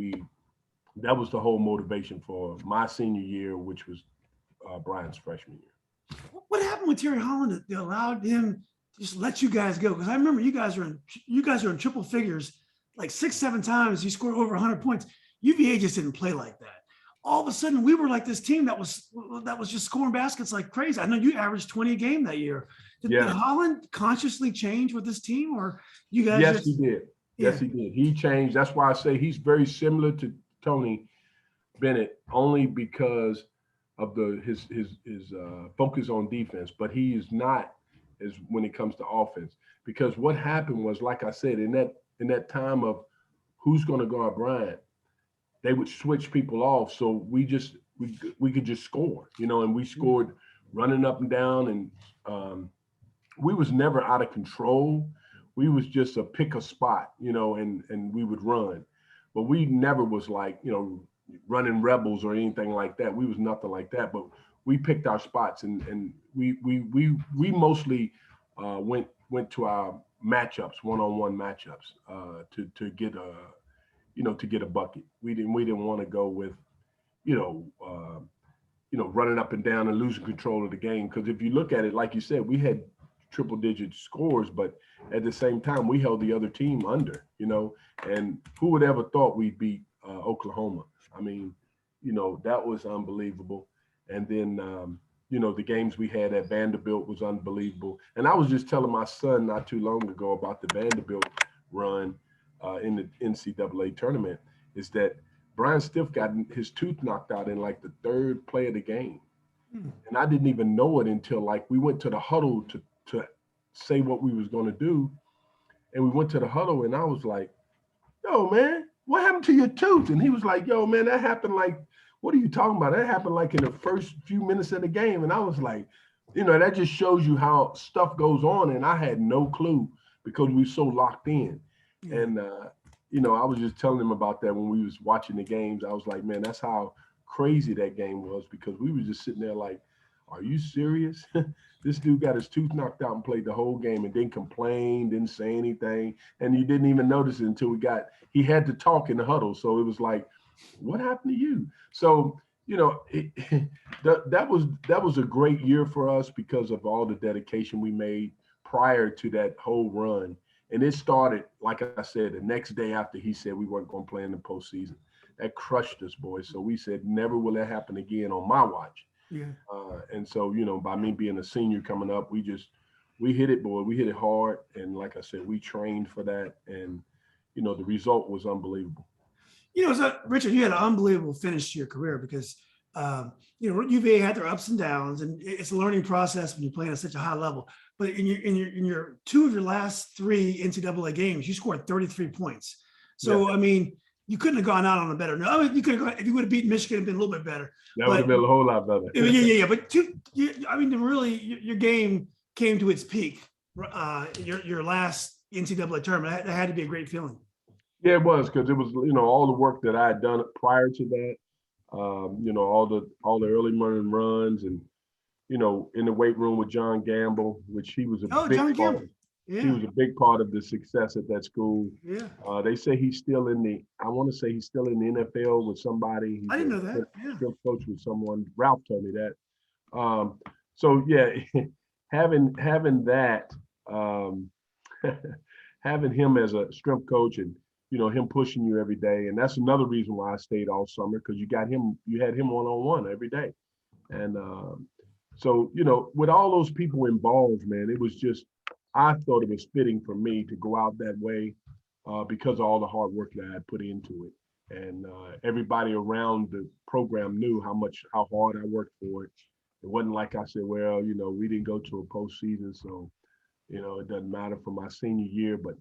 that was the whole motivation for my senior year, which was Brian's freshman year. What happened with Terry Holland that allowed him to just let you guys go? Because I remember you guys are in triple figures, like 6-7 times. You scored over 100 points. UVA just didn't play like that. All of a sudden, we were like this team that was just scoring baskets like crazy. I know you averaged 20 a game that year. Did Holland consciously change with this team, or you guys? Yes, he did. Yes, he did. He changed. That's why I say he's very similar to Tony Bennett, only because of his focus on defense, but he is not as when it comes to offense. Because what happened was, like I said, in that time of who's going to guard Bryant, they would switch people off, so we could just score, and we scored running up and down, and we was never out of control. We was just a pick a spot, and we would run, but we never was like running rebels or anything like that. We was nothing like that, but we picked our spots, and we mostly went to our matchups, one-on-one matchups, to get a bucket. We didn't want to go with running up and down and losing control of the game, because if you look at it, like you said, we had triple digit scores, but at the same time we held the other team under, and who would ever thought we'd beat Oklahoma? I mean, that was unbelievable. And then the games we had at Vanderbilt was unbelievable. And I was just telling my son not too long ago about the Vanderbilt run in the NCAA tournament, is that Brian Stiff got his tooth knocked out in like the third play of the game. And I didn't even know it until like we went to the huddle to say what we was going to do. And we went to the huddle, and I was like, yo, man, what happened to your tooth? And he was like, yo, man, that happened like, what are you talking about? That happened like in the first few minutes of the game. And I was like, that just shows you how stuff goes on. And I had no clue because we were so locked in. And, I was just telling him about that when we was watching the games. I was like, man, that's how crazy that game was, because we were just sitting there like, are you serious? This dude got his tooth knocked out and played the whole game and didn't complain, didn't say anything. And you didn't even notice it until he had to talk in the huddle. So it was like, what happened to you? So, that was a great year for us because of all the dedication we made prior to that whole run. And it started, like I said, the next day after he said we weren't going to play in the postseason. That crushed us, boys. So we said, never will that happen again on my watch. Yeah. And so, by me being a senior coming up, we hit it, boy. We hit it hard. And like I said, we trained for that. And, the result was unbelievable. So Richard, you had an unbelievable finish to your career because, UVA had their ups and downs, and it's a learning process when you're playing at such a high level. But in your two of your last 3 NCAA games, you scored 33 points. So, yeah. I mean, you couldn't have gone out on a better note. I mean, you could have gone, if you would have beaten Michigan, it'd been a little bit better. That would have been a whole lot better. Yeah. But your game came to its peak. Your last NCAA tournament, that had to be a great feeling. Yeah, it was, because it was, all the work that I had done prior to that, all the early morning runs, and, in the weight room with John Gamble, which he was a big John part. Gamble. He was a big part of the success at that school. Yeah. They say he's still in the, I want to say he's still in the NFL with somebody. I He's didn't a know that. Yeah. strength coach with someone. Ralph told me that. So yeah, having that, um, having him as a strength coach and him pushing you every day, and that's another reason why I stayed all summer because you had him one-on-one every day, and so with all those people involved, man, it was just I thought it was fitting for me to go out that way because of all the hard work that I had put into it, and everybody around the program knew how hard I worked for it. It wasn't like I said, well, we didn't go to a postseason, so it doesn't matter for my senior year, but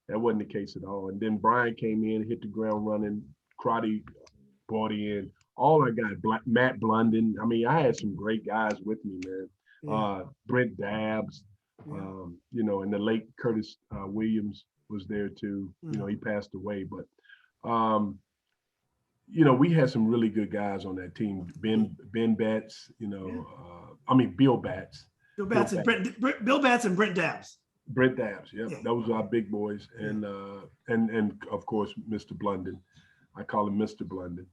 that wasn't the case at all. And then Brian came in, hit the ground running, Crotty brought in, all I got, Matt Blunden. I mean, I had some great guys with me, man. Yeah. Brent Dabbs, and the late Curtis Williams was there too. He passed away, but we had some really good guys on that team. Ben Betts, Bill Batts. Bill Batts and Brent Dabbs. Brent Dabbs, yeah, those are our big boys, and of course Mr. Blunden. I call him Mr. Blunden.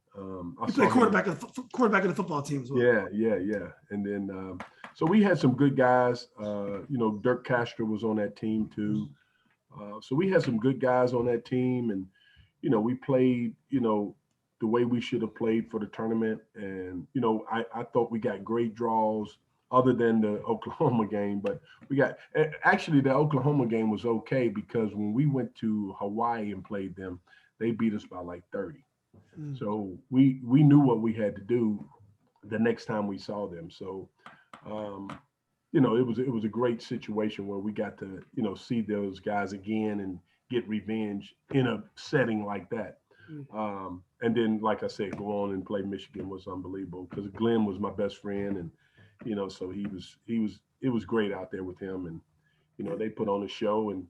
He played quarterback of the football team as well. Yeah. And then so we had some good guys. Dirk Castro was on that team too. So we had some good guys on that team, and we played the way we should have played for the tournament. And I thought we got great draws other than the Oklahoma game, but actually the Oklahoma game was okay because when we went to Hawaii and played them, they beat us by like 30. So we knew what we had to do the next time we saw them. So it was a great situation where we got to see those guys again and get revenge in a setting like that. And then, like I said, go on and play Michigan was unbelievable because Glen was my best friend, and so it was great out there with him, and they put on a show, and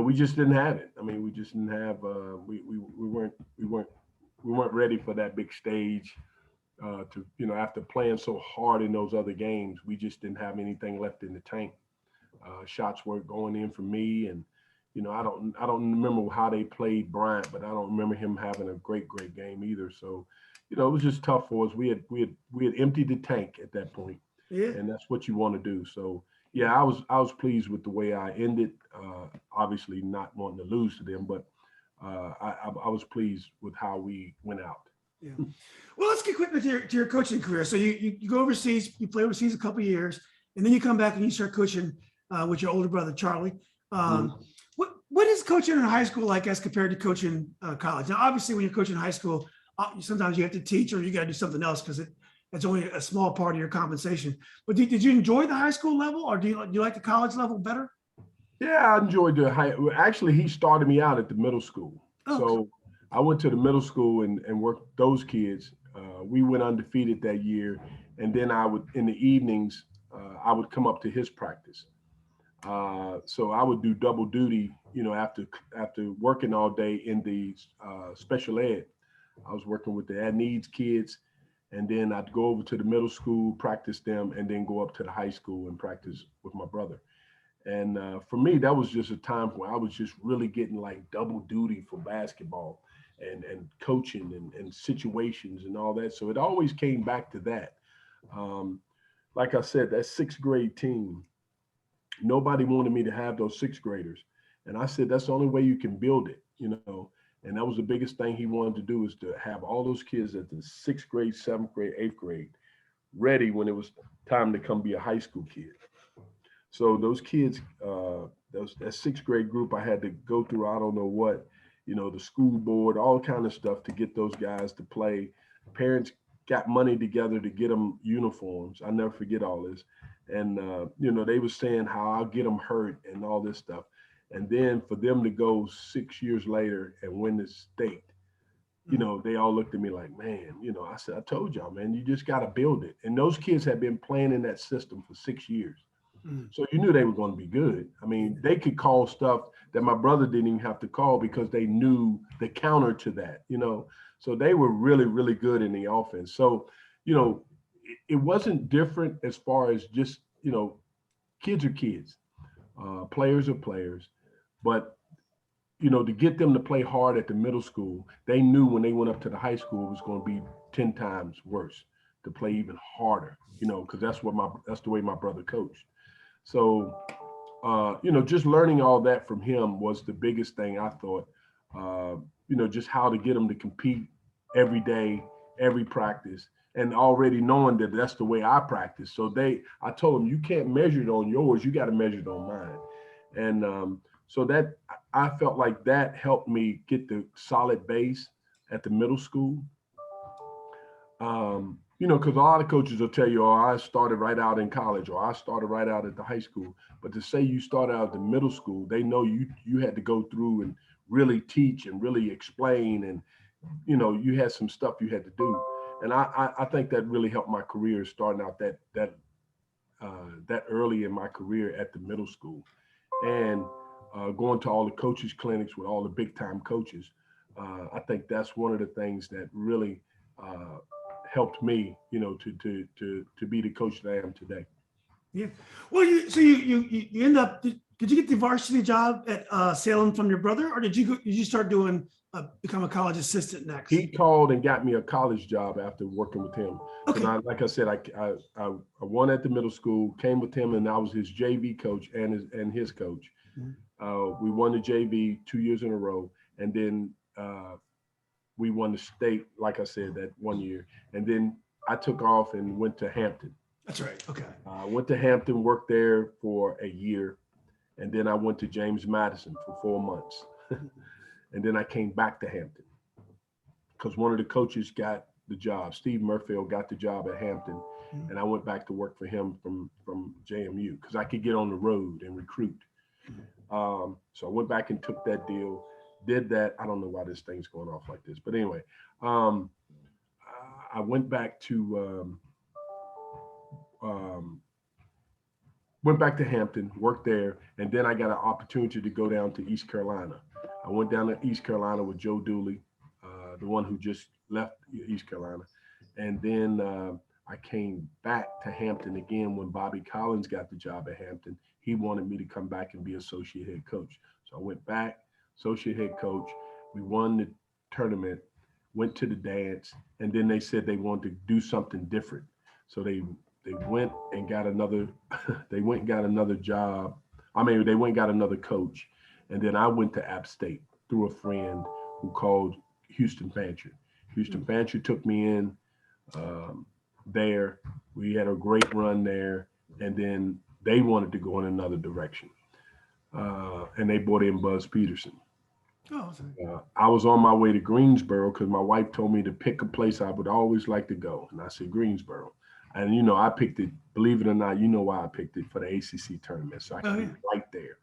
we just didn't have it. I mean, we just didn't have we weren't ready for that big stage. To after playing so hard in those other games, we just didn't have anything left in the tank. Shots weren't going in for me, and I don't remember how they played Bryant, but I don't remember him having a great game either. So, it was just tough for us. We had emptied the tank at that point, and that's what you want to do. So, yeah, I was pleased with the way I ended. Obviously, not wanting to lose to them, but I was pleased with how we went out. Yeah. Well, let's get quickly to your coaching career. So you go overseas, you play overseas a couple of years, and then you come back and you start coaching with your older brother Charlie. What is coaching in high school like as compared to coaching college? Now, obviously, when you're coaching high school, sometimes you have to teach or you got to do something else because it's only a small part of your compensation. But did you enjoy the high school level, or do you like the college level better? Yeah, I enjoyed the high. Actually, he started me out at the middle school. Oh, so I went to the middle school and worked those kids. We went undefeated that year, and then I would in the evenings I would come up to his practice. So I would do double duty, after working all day in the special ed. I was working with the ad needs kids, and then I'd go over to the middle school, practice them, and then go up to the high school and practice with my brother. And for me, that was just a time where I was just really getting like double duty for basketball and coaching and situations and all that. So it always came back to that. Like I said, that sixth grade team, nobody wanted me to have those sixth graders. And I said, that's the only way you can build it, And that was the biggest thing he wanted to do is to have all those kids at the sixth grade, seventh grade, eighth grade ready when it was time to come be a high school kid. So those kids, that sixth grade group, I had to go through, I don't know what, the school board, all kind of stuff to get those guys to play. Parents got money together to get them uniforms. I never forget all this. And, they were saying how I'll get them hurt and all this stuff. And then for them to go 6 years later and win the state, they all looked at me like, man, I said, I told y'all, man, you just got to build it. And those kids had been playing in that system for 6 years. So you knew they were going to be good. I mean, they could call stuff that my brother didn't even have to call because they knew the counter to that, So they were really, really good in the offense. So, it wasn't different as far as just, kids are kids. Players are players, but to get them to play hard at the middle school, they knew when they went up to the high school it was going to be 10 times worse to play even harder, because that's the way my brother coached. So, just learning all that from him was the biggest thing I thought, just how to get them to compete every day, every practice, and already knowing that that's the way I practice. So I told them, you can't measure it on yours, you got to measure it on mine. And so that I felt like that helped me get the solid base at the middle school. Because a lot of coaches will tell you, oh, I started right out in college, or I started right out at the high school. But to say you started out at the middle school, they know you had to go through and really teach and really explain, and you had some stuff you had to do. And I think that really helped my career, starting out that early in my career at the middle school, and going to all the coaches clinics with all the big time coaches. I think that's one of the things that really helped me, to be the coach that I am today. Yeah. Well, you end up. Did you get the varsity job at Salem from your brother, or did you start doing become a college assistant next? He called and got me a college job after working with him. Okay. Like I said, I won at the middle school, came with him, and I was his JV coach and his coach. Mm-hmm. We won the JV 2 years in a row, and then we won the state, like I said, that 1 year. And then I took off and went to Hampton. That's right. Okay. I went to Hampton, worked there for a year, and then I went to James Madison for 4 months. And then I came back to Hampton because one of the coaches got the job. Steve Murfield got the job at Hampton, mm-hmm. and I went back to work for him from JMU because I could get on the road and recruit. Mm-hmm. So I went back and took that deal, did that. I don't know why this thing's going off like this, but anyway, I went back to Hampton, worked there, and then I got an opportunity to go down to East Carolina. I went down to East Carolina with Joe Dooley, the one who just left East Carolina. And then I came back to Hampton again when Bobby Collins got the job at Hampton. He wanted me to come back and be associate head coach. So I went back, associate head coach. We won the tournament, went to the dance, and then they said they wanted to do something different. So they went and got another job. They went and got another coach. And then I went to App State through a friend who called Houston Fancher. Houston Fancher took me in there. We had a great run there. And then they wanted to go in another direction. And they brought in Buzz Peterson. Oh, I was on my way to Greensboro because my wife told me to pick a place I would always like to go. And I said, Greensboro. And, I picked it, believe it or not, why I picked it, for the ACC tournament. So I could be right there.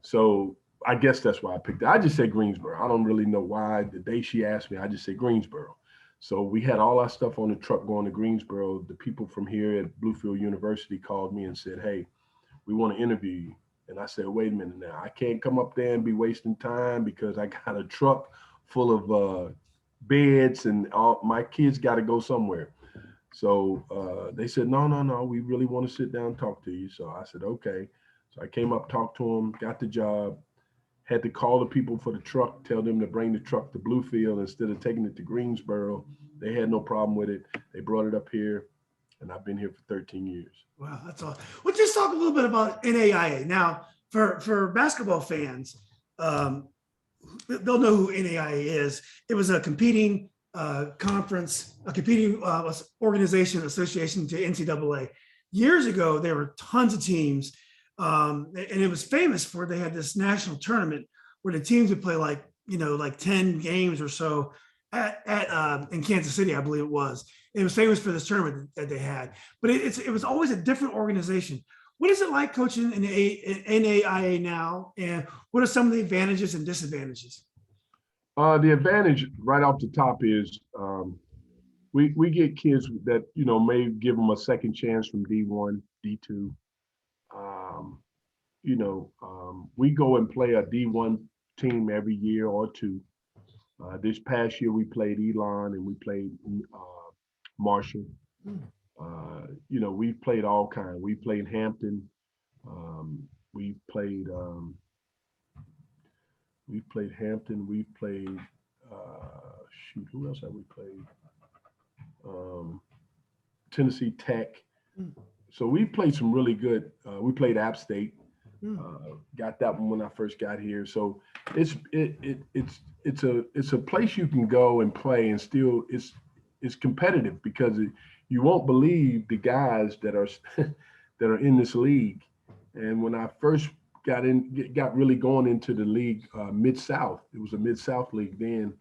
So I guess that's why I picked it. I just said Greensboro. I don't really know why. The day she asked me, I just said Greensboro. So we had all our stuff on the truck going to Greensboro. The people from here at Bluefield University called me and said, hey, we want to interview you. And I said, wait a minute now. I can't come up there and be wasting time because I got a truck full of beds and all my kids got to go somewhere. So they said, no, we really want to sit down and talk to you. So I said, okay. So I came up, talked to them, got the job, had to call the people for the truck, tell them to bring the truck to Bluefield instead of taking it to Greensboro. They had no problem with it. They brought it up here, and I've been here for 13 years. Wow, that's awesome. Well, just talk a little bit about NAIA. Now, for basketball fans, they'll know who NAIA is. It was a competing conference, a competing organization, association to NCAA. Years ago, there were tons of teams. And it was famous for, they had this national tournament where the teams would play like 10 games or so in Kansas City, I believe it was. It was famous for this tournament that they had, but it was always a different organization. What is it like coaching in NAIA now? And what are some of the advantages and disadvantages? The advantage right off the top is we get kids that, may give them a second chance from D1, D2. We go and play a D1 team every year or two. This past year we played Elon and we played Marshall. We've played all kinds. We played Hampton. We've played Hampton. We've played who else have we played? Tennessee Tech. Mm. So we played some really good. We played App State. Mm. Got that one when I first got here. So it's a place you can go and play and still it's competitive because you won't believe the guys that are that are in this league. And when I first got really going into the league, Mid-South, it was a Mid-South league then.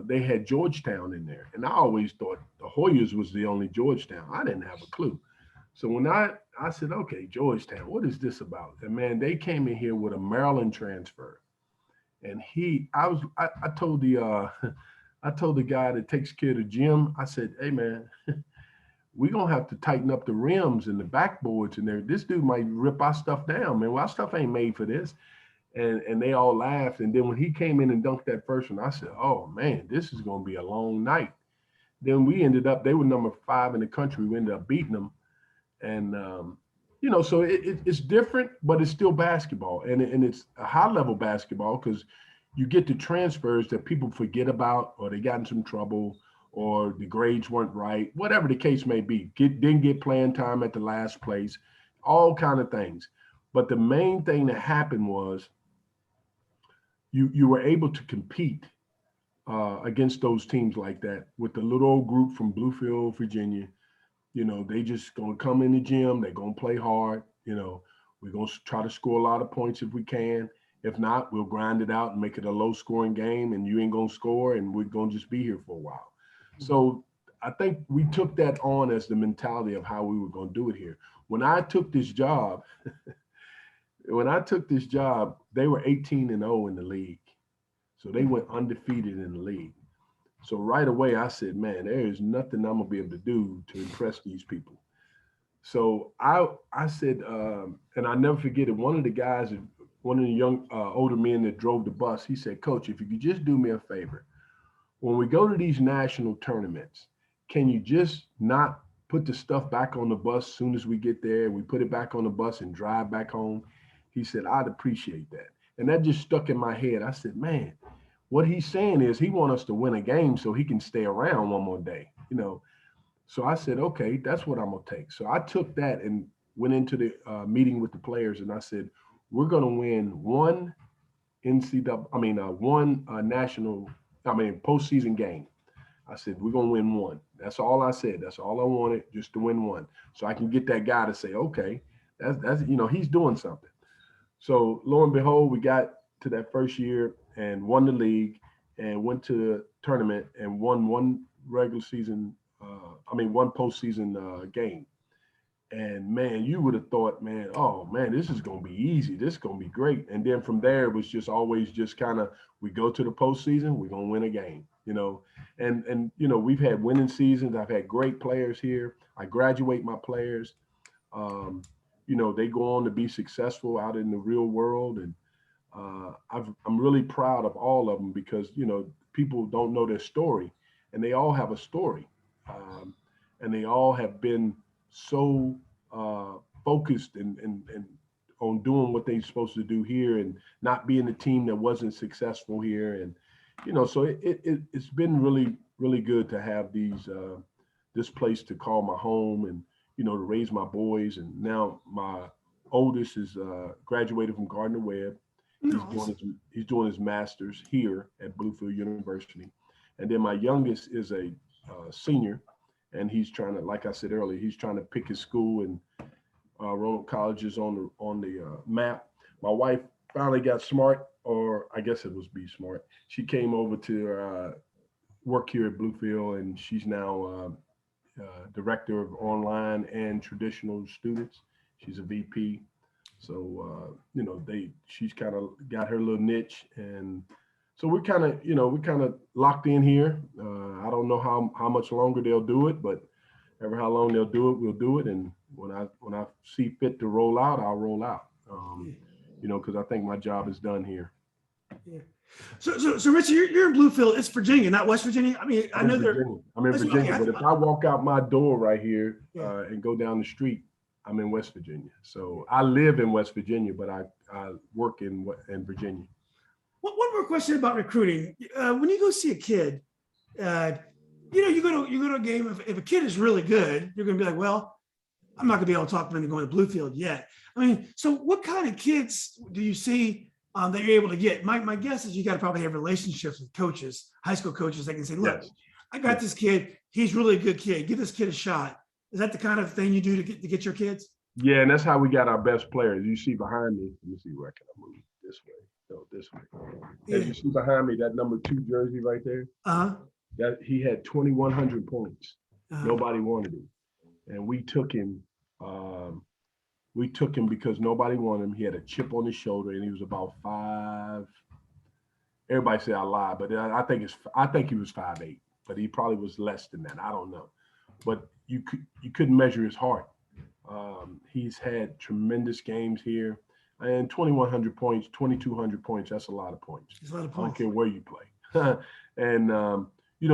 They had Georgetown in there, and I always thought the Hoyas was the only Georgetown. I didn't have a clue. So when I said, okay, Georgetown, what is this about? And man, they came in here with a Maryland transfer, and I told the I told the guy that takes care of the gym, I said, hey man, we're gonna have to tighten up the rims and the backboards and there. This dude might rip our stuff down, man. Well, our stuff ain't made for this. And they all laughed. And then when he came in and dunked that first one, I said, oh man, this is gonna be a long night. Then we ended up, they were number 5 in the country. We ended up beating them. And so it's different, but it's still basketball. And it's a high level basketball because you get the transfers that people forget about, or they got in some trouble, or the grades weren't right, whatever the case may be. Didn't get playing time at the last place, all kind of things. But the main thing that happened was you were able to compete against those teams like that with the little old group from Bluefield, Virginia. They just gonna come in the gym, they're gonna play hard. We're gonna try to score a lot of points if we can. If not, we'll grind it out and make it a low scoring game, and you ain't gonna score, and we're gonna just be here for a while. So I think we took that on as the mentality of how we were gonna do it here. When I took this job, they were 18-0 in the league. So they went undefeated in the league. So right away, I said, man, there is nothing I'm going to be able to do to impress these people. So I said, and I never forget it, one of the guys, one of the young, older men that drove the bus, he said, Coach, if you could just do me a favor, when we go to these national tournaments, can you just not put the stuff back on the bus as soon as we get there? We put it back on the bus and drive back home. He said, I'd appreciate that. And that just stuck in my head. I said, man, what he's saying is he wants us to win a game so he can stay around one more day, So I said, okay, that's what I'm going to take. So I took that and went into the meeting with the players, and I said, we're going to win one postseason game. I said, we're going to win one. That's all I said. That's all I wanted, just to win one. So I can get that guy to say, okay, that's he's doing something. So lo and behold, we got to that first year and won the league and went to the tournament and won one postseason game. And man, you would have thought, man, oh man, this is going to be easy. This is going to be great. And then from there, it was just always just kind of, we go to the postseason, we're going to win a game, and we've had winning seasons. I've had great players here. I graduate my players. They go on to be successful out in the real world. And I'm really proud of all of them because, people don't know their story, and they all have a story. And they all have been so focused and on doing what they're supposed to do here and not being the team that wasn't successful here. And, so it's been really, really good to have this place to call my home and, to raise my boys. And now my oldest is graduated from Gardner-Webb. He's doing his master's here at Bluefield University. And then my youngest is a senior, and he's trying to, like I said earlier, he's trying to pick his school, and Roanoke College is on the map. My wife finally got smart, or I guess it was be smart. She came over to work here at Bluefield, and she's now director of online and traditional students. She's a VP. So, she's kind of got her little niche. And so we're kind of locked in here. I don't know how much longer they'll do it, but ever how long they'll do it, we'll do it. And when I see fit to roll out, I'll roll out, because I think my job is done here. Yeah. So Richard, you're in Bluefield. It's Virginia, not West Virginia. I mean, I know I'm in Virginia, but if I walk out my door right here and go down the street, I'm in West Virginia. So I live in West Virginia, but I work in Virginia. One more question about recruiting. When you go see a kid, you go to a game. If a kid is really good, you're going to be like, well, I'm not going to be able to talk them into going to Bluefield yet. I mean, so what kind of kids do you see that you're able to get? My guess is you got to probably have relationships with coaches, high school coaches that can say, look, Yes. I got this kid. He's really a good kid. Give this kid a shot. Is that the kind of thing you do to get your kids? Yeah, and that's how we got our best players. You see behind me. Let me see where I move this way. No, this way. Yeah. As you see behind me, that number 2 jersey right there. That he had 2,100 points. Nobody wanted him, and we took him. We took him because nobody wanted him. He had a chip on his shoulder, and he was about 5. Everybody said I lied, but I think he was 5'8", but he probably was less than that. I don't know, but you couldn't measure his heart. He's had tremendous games here, and 2,100 points, 2,200 points. That's a lot of points. It's a lot of I don't points. care where you play, and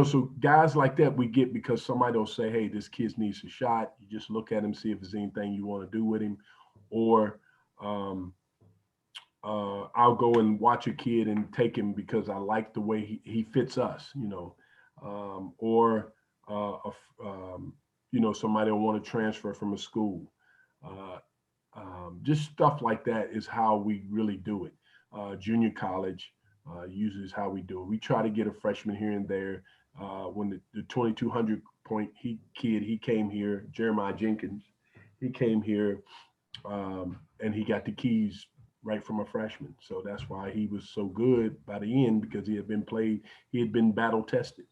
so guys like that we get because somebody will say, hey, this kid needs a shot. You just look at him, see if there's anything you want to do with him, or I'll go and watch a kid and take him because I like the way he fits us, or somebody will want to transfer from a school. Just stuff like that is how we really do it. Junior college usually is how we do it. We try to get a freshman here and there. When the 2,200 point he came here, Jeremiah Jenkins, he came here and he got the keys right from a freshman. So that's why he was so good by the end, because he had been battle tested.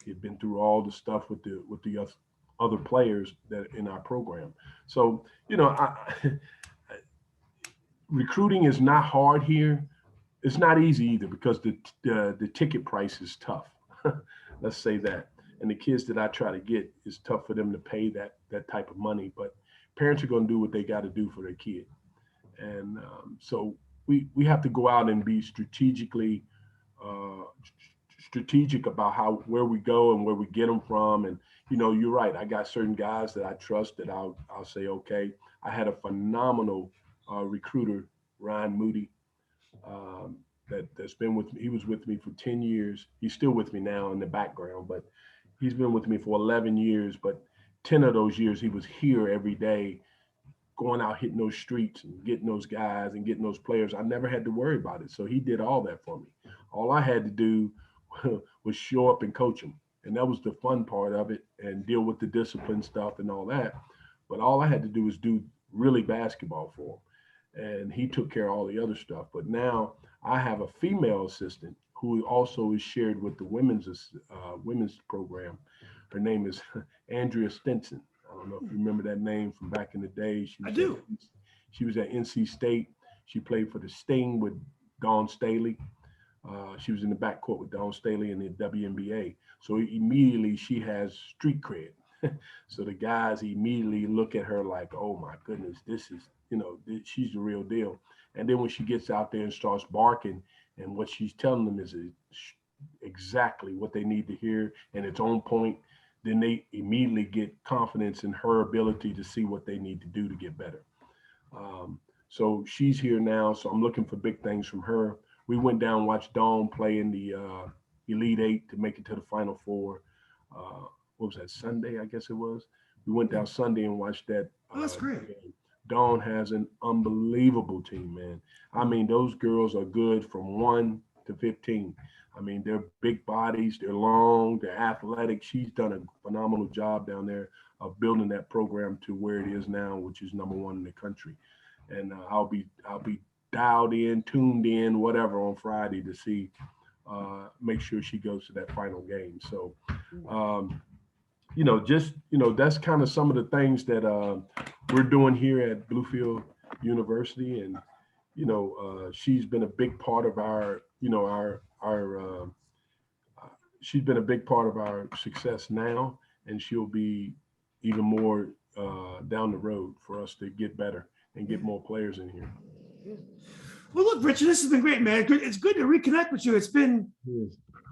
He had been through all the stuff with the other players that in our program. So, recruiting is not hard here. It's not easy either because the ticket price is tough. Let's say that. And the kids that I try to get, it's tough for them to pay that type of money, but parents are going to do what they got to do for their kid. And so we have to go out and be strategic about where we go and where we get them from. And, you're right. I got certain guys that I trust that I'll say, okay. I had a phenomenal recruiter, Ryan Moody, that's been with me. He was with me for 10 years. He's still with me now in the background, but he's been with me for 11 years. But 10 of those years, he was here every day, going out, hitting those streets and getting those guys and getting those players. I never had to worry about it. So he did all that for me. All I had to do was show up and coach him. And that was the fun part of it, and deal with the discipline stuff and all that. But all I had to do was do really basketball for him. And he took care of all the other stuff. But now I have a female assistant who also is shared with the women's program. Her name is Andrea Stinson. I don't know if you remember that name from back in the day. I do. She was at NC State. She played for the Sting with Dawn Staley. She was in the backcourt with Dawn Staley in the WNBA. So immediately she has street cred. So the guys immediately look at her like, oh my goodness, this is, she's the real deal. And then when she gets out there and starts barking, and what she's telling them is exactly what they need to hear, and it's on point, then they immediately get confidence in her ability to see what they need to do to get better. So she's here now, so I'm looking for big things from her. We went down and watched Dawn play in the Elite Eight to make it to the Final Four. What was that, Sunday, I guess it was? We went down Sunday and watched that. Oh, that's great. Game. Dawn has an unbelievable team, man. I mean, those girls are good from 1 to 15. I mean, they're big bodies, they're long, they're athletic. She's done a phenomenal job down there of building that program to where it is now, which is number 1 in the country. And I'll be dialed in, tuned in, whatever on Friday to see, make sure she goes to that final game. So, that's kind of some of the things that we're doing here at Bluefield University. And, she's been a big part of our she's been a big part of our success now, and she'll be even more down the road for us to get better and get more players in here. Well, look, Richard, this has been great, man. It's good to reconnect with you. It's been,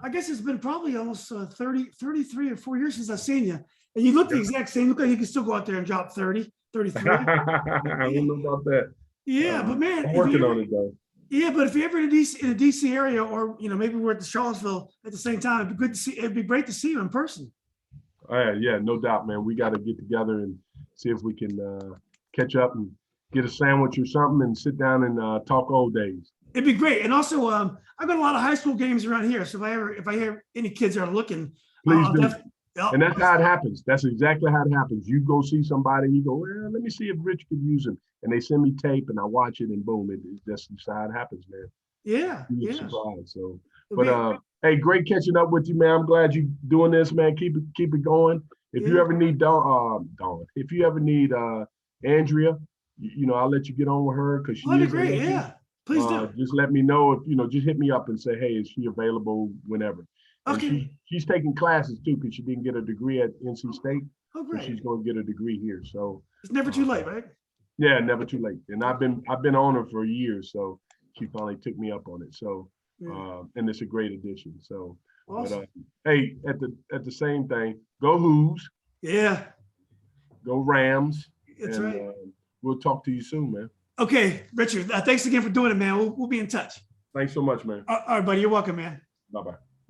I guess it's been probably almost 33 or 4 years since I've seen you. And you look the exact same. Look like you can still go out there and drop 30, 33. I don't know about that. Yeah, but man, I'm working on it though. yeah, but if you're ever in the DC area, or maybe we're at the Charlottesville at the same time, it'd be good to see. It'd be great to see you in person. Yeah, no doubt, man. We got to get together and see if we can catch up and get a sandwich or something and sit down and talk old days. It'd be great. And also, I've got a lot of high school games around here. So if I hear any kids are looking, Please do. And that's how it happens. That's exactly how it happens. You go see somebody and you go, well, let me see if Rich could use him. And they send me tape and I watch it and boom, that's how it happens, man. Yeah. You're surprised. So, but hey, great catching up with you, man. I'm glad you're doing this, man. Keep it going. If you ever need Dawn, if you ever need Andrea, I'll let you get on with her because she's great. Yeah, please do. Just let me know if just hit me up and say, hey, is she available whenever? Okay. She's taking classes too because she didn't get a degree at NC State. Oh, great. So she's going to get a degree here. So it's never too late, right? Yeah, never too late. And I've been on her for years, so she finally took me up on it. So and it's a great addition. So awesome. But hey, at the same thing, go Hoos. Yeah. Go Rams. That's right. We'll talk to you soon, man. Okay, Richard. Thanks again for doing it, man. We'll be in touch. Thanks so much, man. All right, buddy. You're welcome, man. Bye-bye.